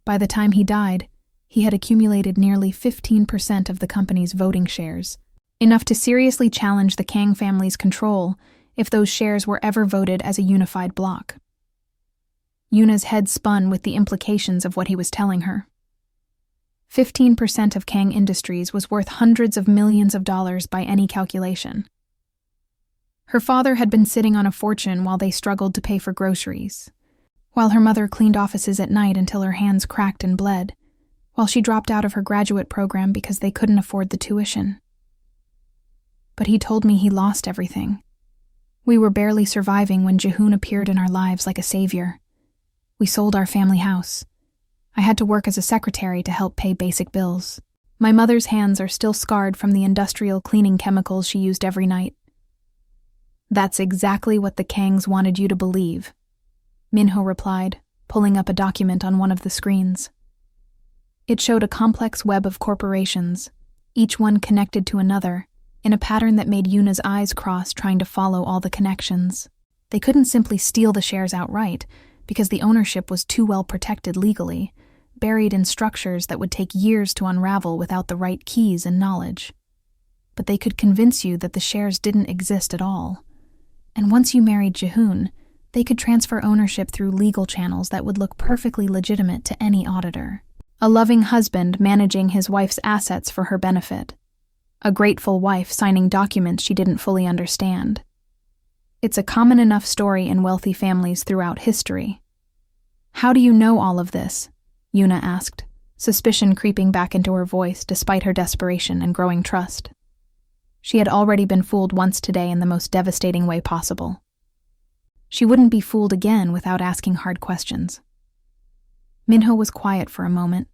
By the time he died, he had accumulated nearly 15% of the company's voting shares, enough to seriously challenge the Kang family's control if those shares were ever voted as a unified bloc. Yuna's head spun with the implications of what he was telling her. 15% of Kang Industries was worth hundreds of millions of dollars by any calculation. Her father had been sitting on a fortune while they struggled to pay for groceries, while her mother cleaned offices at night until her hands cracked and bled, while she dropped out of her graduate program because they couldn't afford the tuition. But he told me he lost everything. We were barely surviving when Jahoon appeared in our lives like a savior. We sold our family house. I had to work as a secretary to help pay basic bills. My mother's hands are still scarred from the industrial cleaning chemicals she used every night. That's exactly what the Kangs wanted you to believe, Minho replied, pulling up a document on one of the screens. It showed a complex web of corporations, each one connected to another, in a pattern that made Yuna's eyes cross trying to follow all the connections. They couldn't simply steal the shares outright, because the ownership was too well protected legally, buried in structures that would take years to unravel without the right keys and knowledge. But they could convince you that the shares didn't exist at all. And once you married Jahoon, they could transfer ownership through legal channels that would look perfectly legitimate to any auditor. A loving husband managing his wife's assets for her benefit. A grateful wife signing documents she didn't fully understand. It's a common enough story in wealthy families throughout history. How do you know all of this? Yuna asked, suspicion creeping back into her voice despite her desperation and growing trust. She had already been fooled once today in the most devastating way possible. She wouldn't be fooled again without asking hard questions. Minho was quiet for a moment,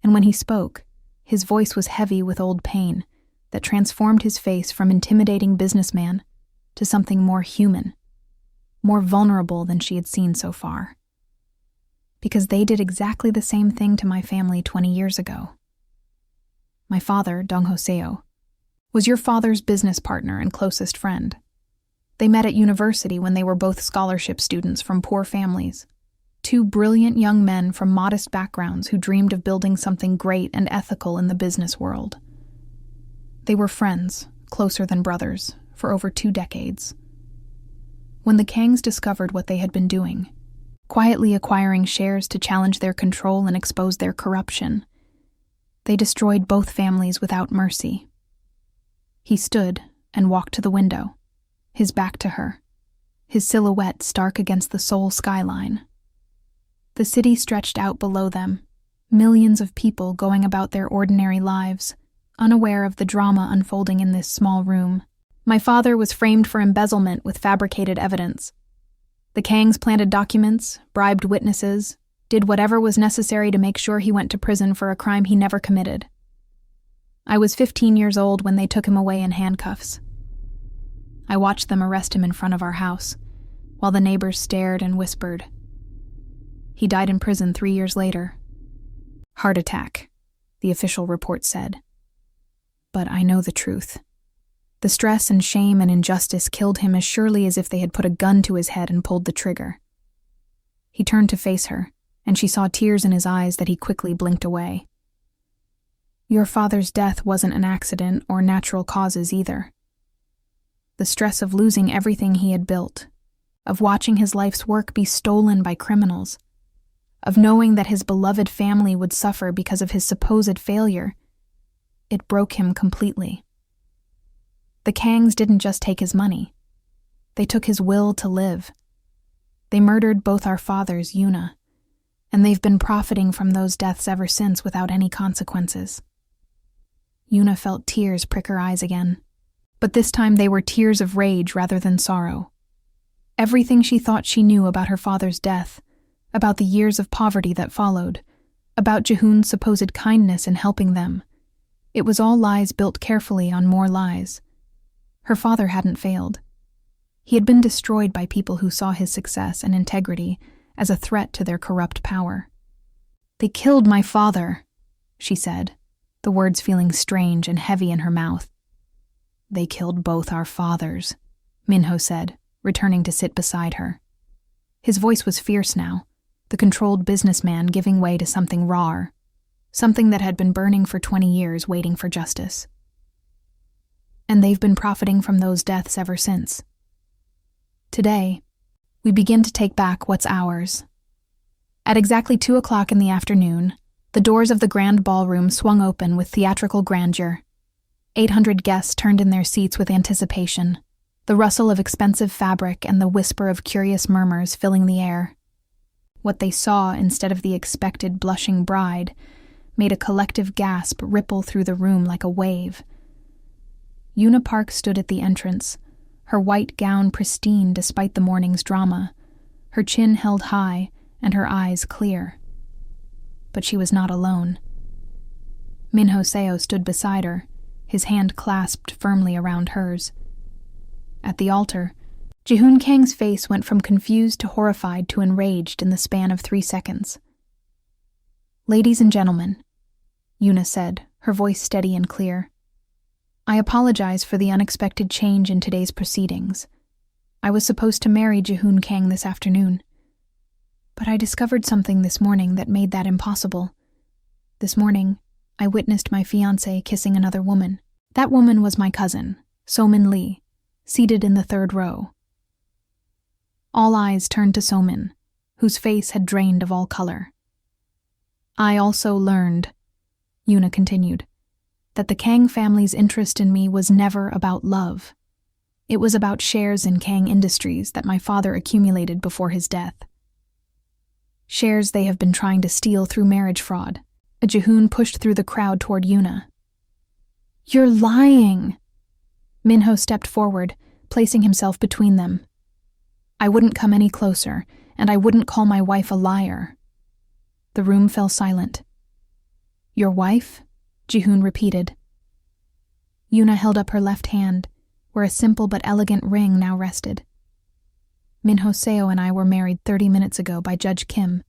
and when he spoke, his voice was heavy with old pain that transformed his face from intimidating businessman to something more human, more vulnerable than she had seen so far. Because they did exactly the same thing to my family 20 years ago. My father, Dong Hoseo, was your father's business partner and closest friend. They met at university when they were both scholarship students from poor families. Two brilliant young men from modest backgrounds who dreamed of building something great and ethical in the business world. They were friends, closer than brothers, for over 2 decades. When the Kangs discovered what they had been doing, quietly acquiring shares to challenge their control and expose their corruption, they destroyed both families without mercy. He stood and walked to the window, his back to her, his silhouette stark against the Seoul skyline. The city stretched out below them, millions of people going about their ordinary lives, unaware of the drama unfolding in this small room. My father was framed for embezzlement with fabricated evidence. The Kangs planted documents, bribed witnesses, did whatever was necessary to make sure he went to prison for a crime he never committed. I was 15 years old when they took him away in handcuffs. I watched them arrest him in front of our house, while the neighbors stared and whispered. He died in prison 3 years later. Heart attack, the official report said. But I know the truth. The stress and shame and injustice killed him as surely as if they had put a gun to his head and pulled the trigger. He turned to face her, and she saw tears in his eyes that he quickly blinked away. Your father's death wasn't an accident or natural causes either. The stress of losing everything he had built, of watching his life's work be stolen by criminals, of knowing that his beloved family would suffer because of his supposed failure, it broke him completely. The Kangs didn't just take his money. They took his will to live. They murdered both our fathers, Yuna, and they've been profiting from those deaths ever since without any consequences. Yuna felt tears prick her eyes again. But this time they were tears of rage rather than sorrow. Everything she thought she knew about her father's death, about the years of poverty that followed, about Jihoon's supposed kindness in helping them, it was all lies built carefully on more lies. Her father hadn't failed. He had been destroyed by people who saw his success and integrity as a threat to their corrupt power. "They killed my father," she said, the words feeling strange and heavy in her mouth. "They killed both our fathers," Minho said, returning to sit beside her. His voice was fierce now, the controlled businessman giving way to something rawer, something that had been burning for 20 years waiting for justice. And they've been profiting from those deaths ever since. Today, we begin to take back what's ours. At exactly 2:00 in the afternoon, the doors of the grand ballroom swung open with theatrical grandeur. 800 guests turned in their seats with anticipation, the rustle of expensive fabric and the whisper of curious murmurs filling the air. What they saw instead of the expected blushing bride made a collective gasp ripple through the room like a wave. Yuna Park stood at the entrance, her white gown pristine despite the morning's drama, her chin held high and her eyes clear. But she was not alone. Minho Seo stood beside her, his hand clasped firmly around hers. At the altar, Jihoon Kang's face went from confused to horrified to enraged in the span of 3 seconds. "Ladies and gentlemen," Yuna said, her voice steady and clear, "I apologize for the unexpected change in today's proceedings. I was supposed to marry Jihoon Kang this afternoon. But I discovered something this morning that made that impossible. This morning, I witnessed my fiancé kissing another woman. That woman was my cousin, So-min Lee, seated in the 3rd row." All eyes turned to So-min, whose face had drained of all color. "I also learned," Yuna continued, "that the Kang family's interest in me was never about love. It was about shares in Kang Industries that my father accumulated before his death. Shares they have been trying to steal through marriage fraud." Jihoon pushed through the crowd toward Yuna. "You're lying!" Minho stepped forward, placing himself between them. "I wouldn't come any closer, and I wouldn't call my wife a liar." The room fell silent. "Your wife?" Jihoon repeated. Yuna held up her left hand, where a simple but elegant ring now rested. "Minho Seo and I were married 30 minutes ago by Judge Kim,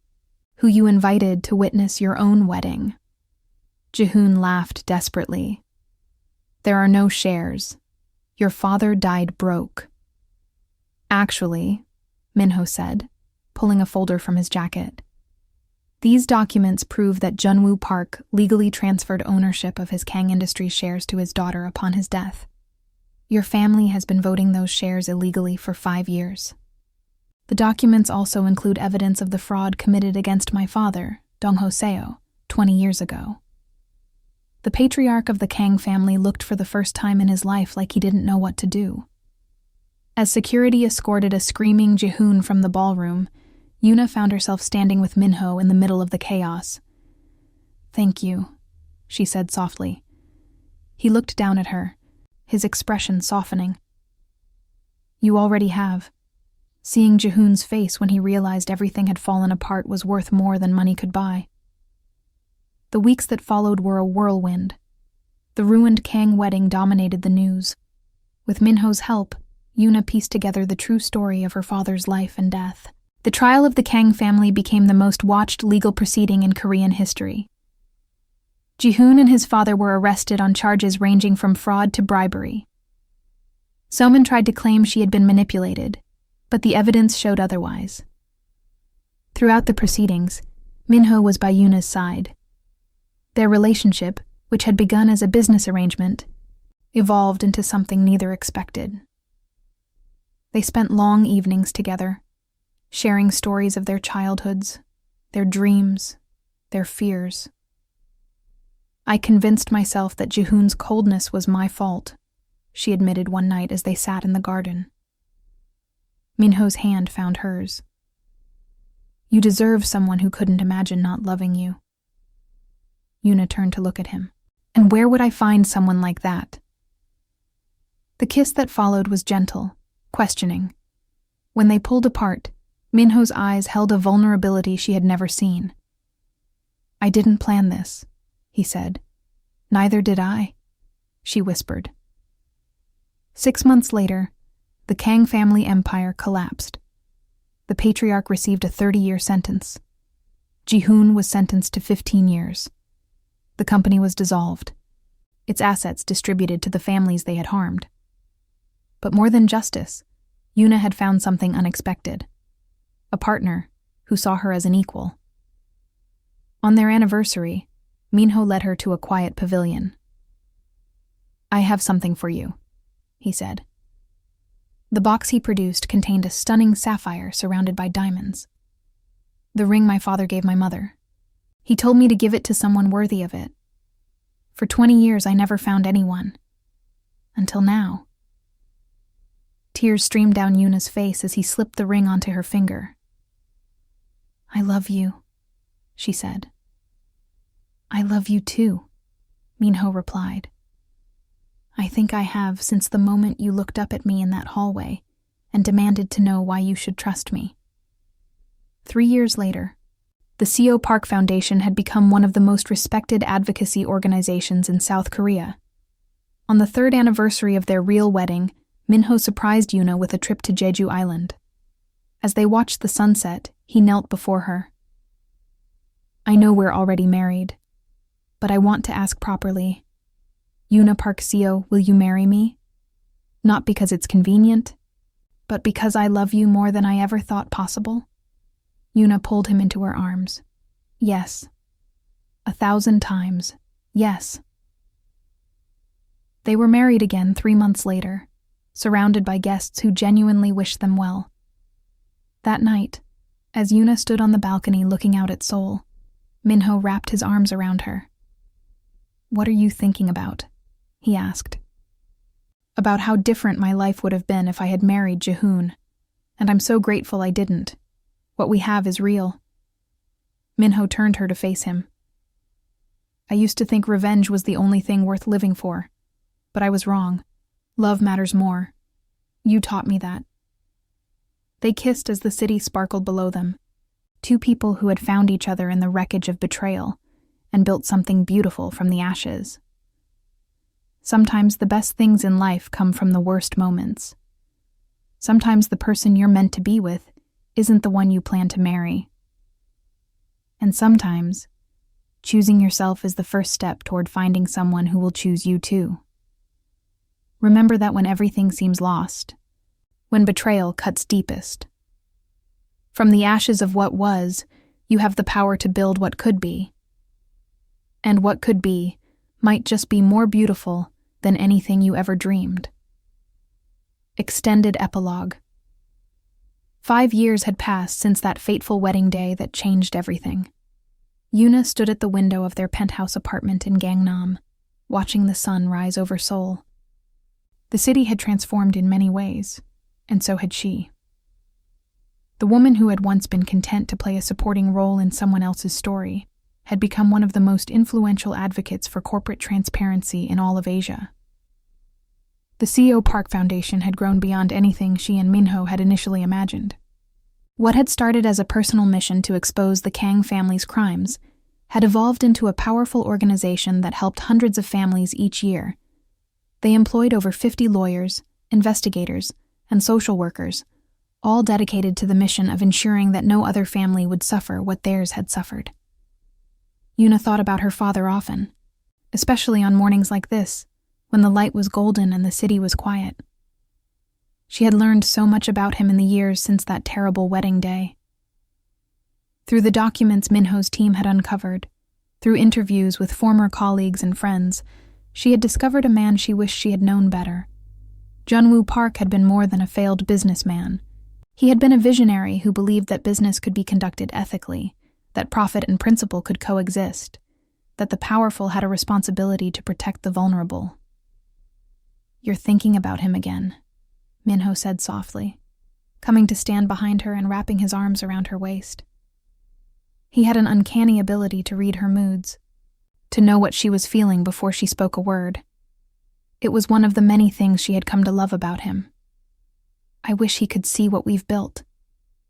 who you invited to witness your own wedding." Jihoon laughed desperately. "There are no shares. Your father died broke." "Actually," Minho said, pulling a folder from his jacket, "these documents prove that Junwoo Park legally transferred ownership of his Kang Industries shares to his daughter upon his death. Your family has been voting those shares illegally for 5 years. The documents also include evidence of the fraud committed against my father, Dongho Seo, 20 years ago." The patriarch of the Kang family looked for the first time in his life like he didn't know what to do. As security escorted a screaming Jihoon from the ballroom, Yuna found herself standing with Minho in the middle of the chaos. "Thank you," she said softly. He looked down at her, his expression softening. "You already have." Seeing Jihoon's face when he realized everything had fallen apart was worth more than money could buy. The weeks that followed were a whirlwind. The ruined Kang wedding dominated the news. With Minho's help, Yuna pieced together the true story of her father's life and death. The trial of the Kang family became the most watched legal proceeding in Korean history. Jihoon and his father were arrested on charges ranging from fraud to bribery. So-min tried to claim she had been manipulated, but the evidence showed otherwise. Throughout the proceedings, Minho was by Yuna's side. Their relationship, which had begun as a business arrangement, evolved into something neither expected. They spent long evenings together, sharing stories of their childhoods, their dreams, their fears. "I convinced myself that Jihoon's coldness was my fault," she admitted one night as they sat in the garden. Minho's hand found hers. "You deserve someone who couldn't imagine not loving you." Yuna turned to look at him. And where would I find someone like that? The kiss that followed was gentle, questioning. When they pulled apart, Minho's eyes held a vulnerability she had never seen. "I didn't plan this," he said. "Neither did I," she whispered. 6 months later, the Kang family empire collapsed. The patriarch received a 30-year sentence. Ji-hoon was sentenced to 15 years. The company was dissolved, its assets distributed to the families they had harmed. But more than justice, Yoona had found something unexpected. A partner who saw her as an equal. On their anniversary, Minho led her to a quiet pavilion. "I have something for you," he said. The box he produced contained a stunning sapphire surrounded by diamonds. "The ring my father gave my mother. He told me to give it to someone worthy of it. For 20 years I never found anyone. Until now." Tears streamed down Yoona's face as he slipped the ring onto her finger. "I love you," she said. "I love you too," Minho replied. "I think I have since the moment you looked up at me in that hallway and demanded to know why you should trust me." 3 years later, the Seo Park Foundation had become one of the most respected advocacy organizations in South Korea. On the 3rd anniversary of their real wedding, Minho surprised Yoona with a trip to Jeju Island. As they watched the sunset, he knelt before her. "I know we're already married, but I want to ask properly. Yoona Park Seo, will you marry me? Not because it's convenient, but because I love you more than I ever thought possible?" Yoona pulled him into her arms. "Yes. 1,000 times, yes." They were married again 3 months later, surrounded by guests who genuinely wished them well. That night, as Yoona stood on the balcony looking out at Seoul, Minho wrapped his arms around her. "What are you thinking about?" he asked. "About how different my life would have been if I had married Ji-hoon, and I'm so grateful I didn't. What we have is real." Minho turned her to face him. "I used to think revenge was the only thing worth living for, but I was wrong. Love matters more. You taught me that." They kissed as the city sparkled below them, 2 people who had found each other in the wreckage of betrayal and built something beautiful from the ashes. Sometimes the best things in life come from the worst moments. Sometimes the person you're meant to be with isn't the one you plan to marry. And sometimes, choosing yourself is the first step toward finding someone who will choose you too. Remember that when everything seems lost, when betrayal cuts deepest. From the ashes of what was, you have the power to build what could be. And what could be might just be more beautiful than anything you ever dreamed. Extended epilogue. 5 years had passed since that fateful wedding day that changed everything. Yoona stood at the window of their penthouse apartment in Gangnam, watching the sun rise over Seoul. The city had transformed in many ways, and so had she. The woman who had once been content to play a supporting role in someone else's story had become one of the most influential advocates for corporate transparency in all of Asia. The Seo Park Foundation had grown beyond anything she and Minho had initially imagined. What had started as a personal mission to expose the Kang family's crimes had evolved into a powerful organization that helped hundreds of families each year. They employed over 50 lawyers, investigators, and social workers, all dedicated to the mission of ensuring that no other family would suffer what theirs had suffered. Yoona thought about her father often, especially on mornings like this, when the light was golden and the city was quiet. She had learned so much about him in the years since that terrible wedding day. Through the documents Minho's team had uncovered, through interviews with former colleagues and friends, she had discovered a man she wished she had known better. Jun-woo Park had been more than a failed businessman. He had been a visionary who believed that business could be conducted ethically, that profit and principle could coexist, that the powerful had a responsibility to protect the vulnerable. "You're thinking about him again," Minho said softly, coming to stand behind her and wrapping his arms around her waist. He had an uncanny ability to read her moods. to know what she was feeling before she spoke a word. It was one of the many things she had come to love about him. "I wish he could see what we've built,"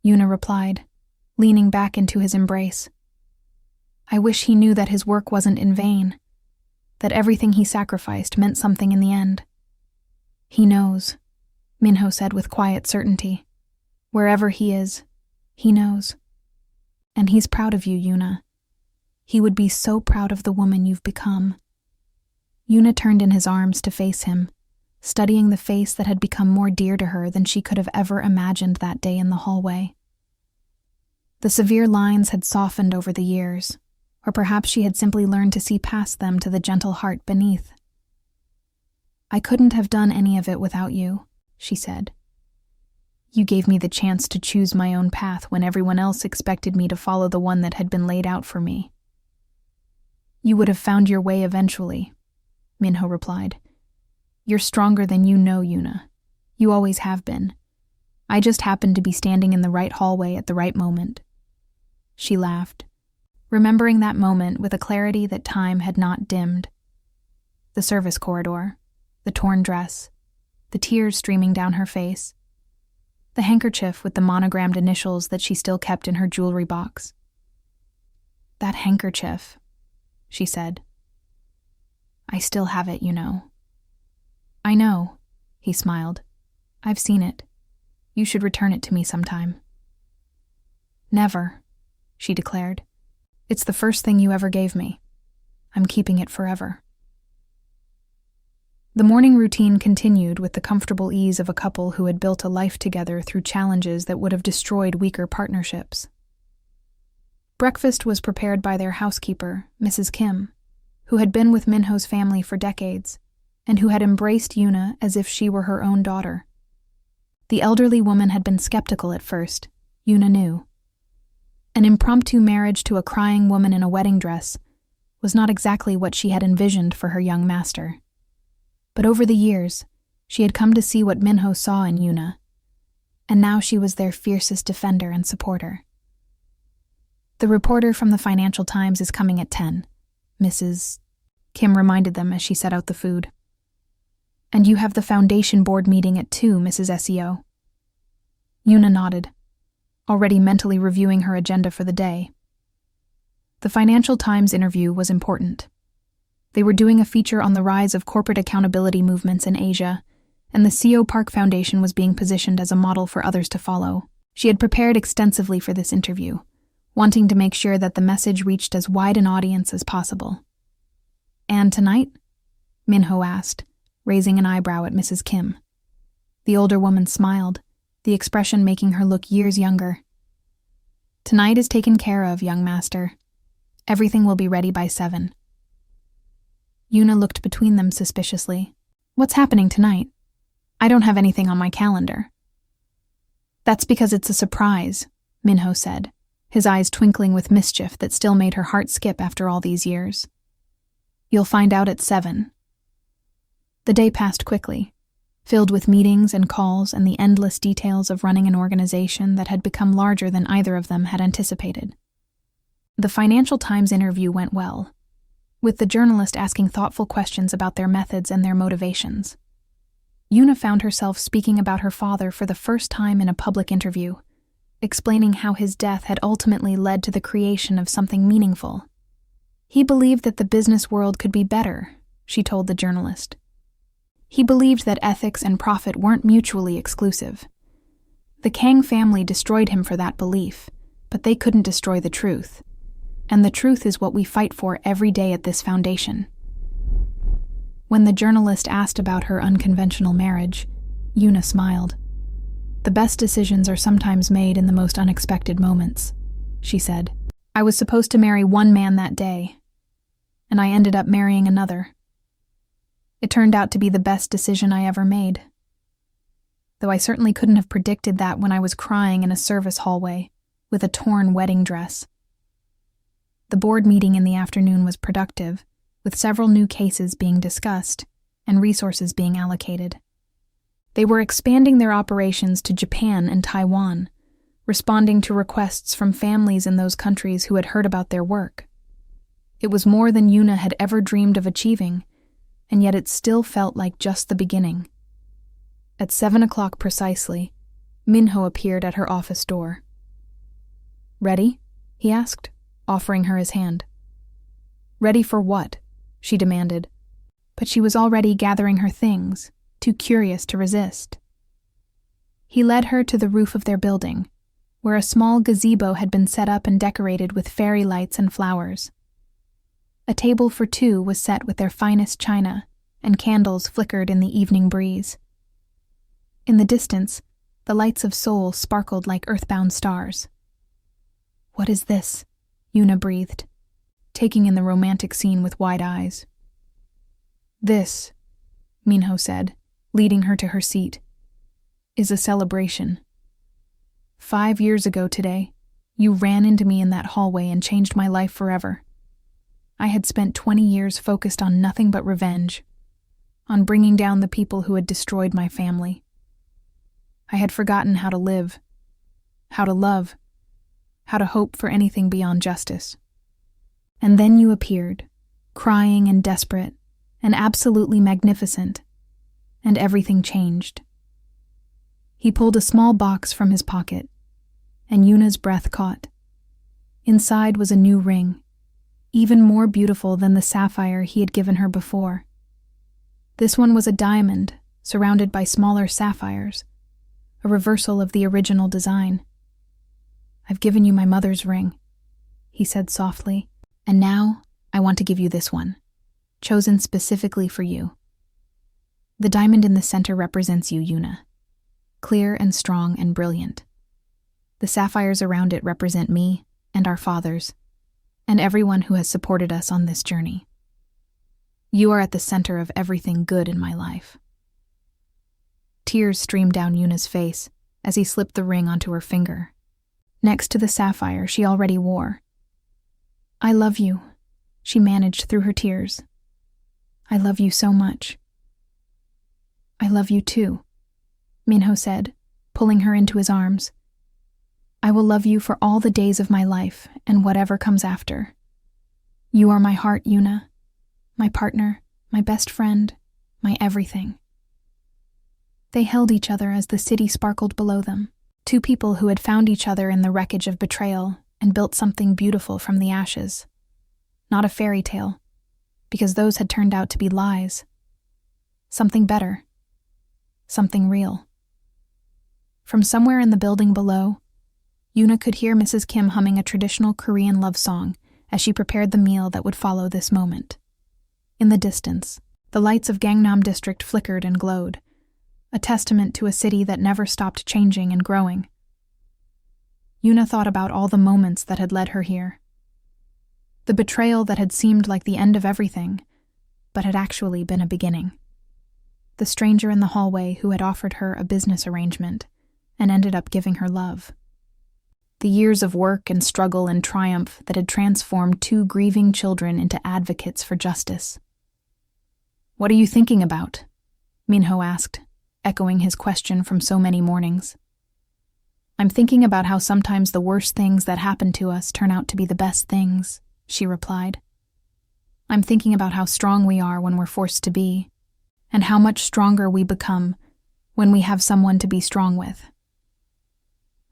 Yuna replied, leaning back into his embrace. "I wish he knew that his work wasn't in vain, that everything he sacrificed meant something in the end." "He knows," Minho said with quiet certainty. "Wherever he is, he knows. And he's proud of you, Yuna. He would be so proud of the woman you've become." Yuna turned in his arms to face him, studying the face that had become more dear to her than she could have ever imagined that day in the hallway. The severe lines had softened over the years, or perhaps she had simply learned to see past them to the gentle heart beneath. "I couldn't have done any of it without you," she said. "You gave me the chance to choose my own path when everyone else expected me to follow the one that had been laid out for me." "You would have found your way eventually," Minho replied. "You're stronger than you know, Yuna. You always have been. I just happened to be standing in the right hallway at the right moment." She laughed, remembering that moment with a clarity that time had not dimmed. The service corridor, the torn dress, the tears streaming down her face, the handkerchief with the monogrammed initials that she still kept in her jewelry box. "That handkerchief," she said. "I still have it, you know." "I know," he smiled. "I've seen it. You should return it to me sometime." "Never," she declared. "It's the first thing you ever gave me. I'm keeping it forever." The morning routine continued with the comfortable ease of a couple who had built a life together through challenges that would have destroyed weaker partnerships. Breakfast was prepared by their housekeeper, Mrs. Kim, who had been with Minho's family for decades, and who had embraced Yuna as if she were her own daughter. The elderly woman had been skeptical at first, Yuna knew. An impromptu marriage to a crying woman in a wedding dress was not exactly what she had envisioned for her young master. But over the years, she had come to see what Minho saw in Yuna, and now she was their fiercest defender and supporter. "The reporter from the Financial Times is coming at 10, Mrs. Kim reminded them as she set out the food. "And you have the foundation board meeting at 2, Mrs. SEO. Yuna nodded, already mentally reviewing her agenda for the day. The Financial Times interview was important. They were doing a feature on the rise of corporate accountability movements in Asia, and the CO Park Foundation was being positioned as a model for others to follow. She had prepared extensively for this interview, wanting to make sure that the message reached as wide an audience as possible. "And tonight?" Minho asked, raising an eyebrow at Mrs. Kim. The older woman smiled, the expression making her look years younger. "Tonight is taken care of, young master. Everything will be ready by 7. Yuna looked between them suspiciously. "What's happening tonight? I don't have anything on my calendar." "That's because it's a surprise," Minho said, his eyes twinkling with mischief that still made her heart skip after all these years. "You'll find out at 7. The day passed quickly, filled with meetings and calls and the endless details of running an organization that had become larger than either of them had anticipated. The Financial Times interview went well, with the journalist asking thoughtful questions about their methods and their motivations. Yuna found herself speaking about her father for the first time in a public interview, explaining how his death had ultimately led to the creation of something meaningful. He believed that the business world could be better, she told the journalist. He believed that ethics and profit weren't mutually exclusive. The Kang family destroyed him for that belief, but they couldn't destroy the truth. And the truth is what we fight for every day at this foundation. When the journalist asked about her unconventional marriage, Yuna smiled. "The best decisions are sometimes made in the most unexpected moments," she said. "I was supposed to marry one man that day, and I ended up marrying another. It turned out to be the best decision I ever made. Though I certainly couldn't have predicted that when I was crying in a service hallway with a torn wedding dress." The board meeting in the afternoon was productive, with several new cases being discussed and resources being allocated. They were expanding their operations to Japan and Taiwan, responding to requests from families in those countries who had heard about their work. It was more than Yuna had ever dreamed of achieving, and yet it still felt like just the beginning. At 7 o'clock precisely, Minho appeared at her office door. "Ready?" he asked, offering her his hand. "Ready for what?" she demanded, but she was already gathering her things, too curious to resist. He led her to the roof of their building, where a small gazebo had been set up and decorated with fairy lights and flowers. A table for two was set with their finest china, and candles flickered in the evening breeze. In the distance, the lights of Seoul sparkled like earthbound stars. "What is this?" Yuna breathed, taking in the romantic scene with wide eyes. "This," Minho said, leading her to her seat, "is a celebration. 5 years ago today, you ran into me in that hallway and changed my life forever. I had spent 20 years focused on nothing but revenge, on bringing down the people who had destroyed my family. I had forgotten how to live, how to love, how to hope for anything beyond justice. And then you appeared, crying and desperate, and absolutely magnificent, and everything changed." He pulled a small box from his pocket, and Yuna's breath caught. Inside was a new ring, even more beautiful than the sapphire he had given her before. This one was a diamond, surrounded by smaller sapphires, a reversal of the original design. "I've given you my mother's ring," he said softly, "and now I want to give you this one, chosen specifically for you. The diamond in the center represents you, Yuna, clear and strong and brilliant. The sapphires around it represent me and our fathers, and everyone who has supported us on this journey. You are at the center of everything good in my life." Tears streamed down Yuna's face as he slipped the ring onto her finger, next to the sapphire she already wore. "I love you," she managed through her tears. "I love you so much." "I love you too," Minho said, pulling her into his arms. "I will love you for all the days of my life and whatever comes after. You are my heart, Yuna, my partner, my best friend, my everything." They held each other as the city sparkled below them, two people who had found each other in the wreckage of betrayal and built something beautiful from the ashes. Not a fairy tale, because those had turned out to be lies. Something better. Something real. From somewhere in the building below, Yuna could hear Mrs. Kim humming a traditional Korean love song as she prepared the meal that would follow this moment. In the distance, the lights of Gangnam District flickered and glowed, a testament to a city that never stopped changing and growing. Yuna thought about all the moments that had led her here. The betrayal that had seemed like the end of everything, but had actually been a beginning. The stranger in the hallway who had offered her a business arrangement and ended up giving her love. The years of work and struggle and triumph that had transformed two grieving children into advocates for justice. "What are you thinking about?" Minho asked, echoing his question from so many mornings. "I'm thinking about how sometimes the worst things that happen to us turn out to be the best things," she replied. "I'm thinking about how strong we are when we're forced to be, and how much stronger we become when we have someone to be strong with.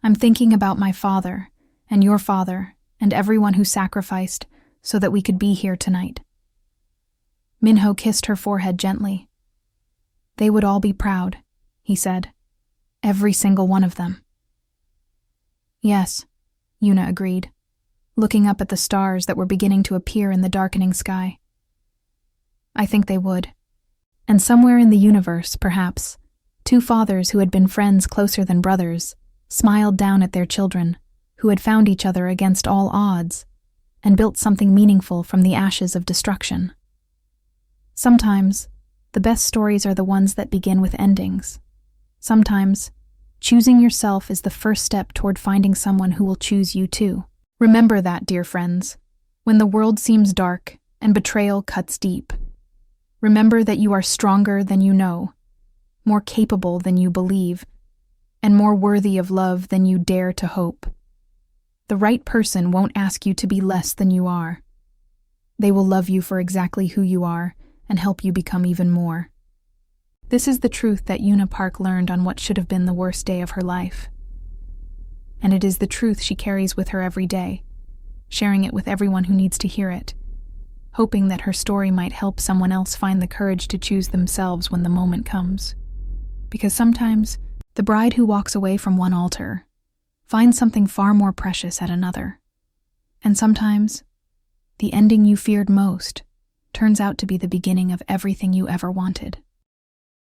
I'm thinking about my father, and your father, and everyone who sacrificed so that we could be here tonight." Minho kissed her forehead gently. "They would all be proud," he said. "Every single one of them." "Yes," Yuna agreed, looking up at the stars that were beginning to appear in the darkening sky. "I think they would. And somewhere in the universe, perhaps, two fathers who had been friends closer than brothers smiled down at their children, who had found each other against all odds, and built something meaningful from the ashes of destruction. Sometimes, the best stories are the ones that begin with endings. Sometimes, choosing yourself is the first step toward finding someone who will choose you too. Remember that, dear friends, when the world seems dark and betrayal cuts deep. Remember that you are stronger than you know, more capable than you believe, and more worthy of love than you dare to hope. The right person won't ask you to be less than you are. They will love you for exactly who you are and help you become even more. This is the truth that Una Park learned on what should have been the worst day of her life. And it is the truth she carries with her every day, sharing it with everyone who needs to hear it, hoping that her story might help someone else find the courage to choose themselves when the moment comes. Because sometimes, the bride who walks away from one altar finds something far more precious at another. And sometimes, the ending you feared most turns out to be the beginning of everything you ever wanted.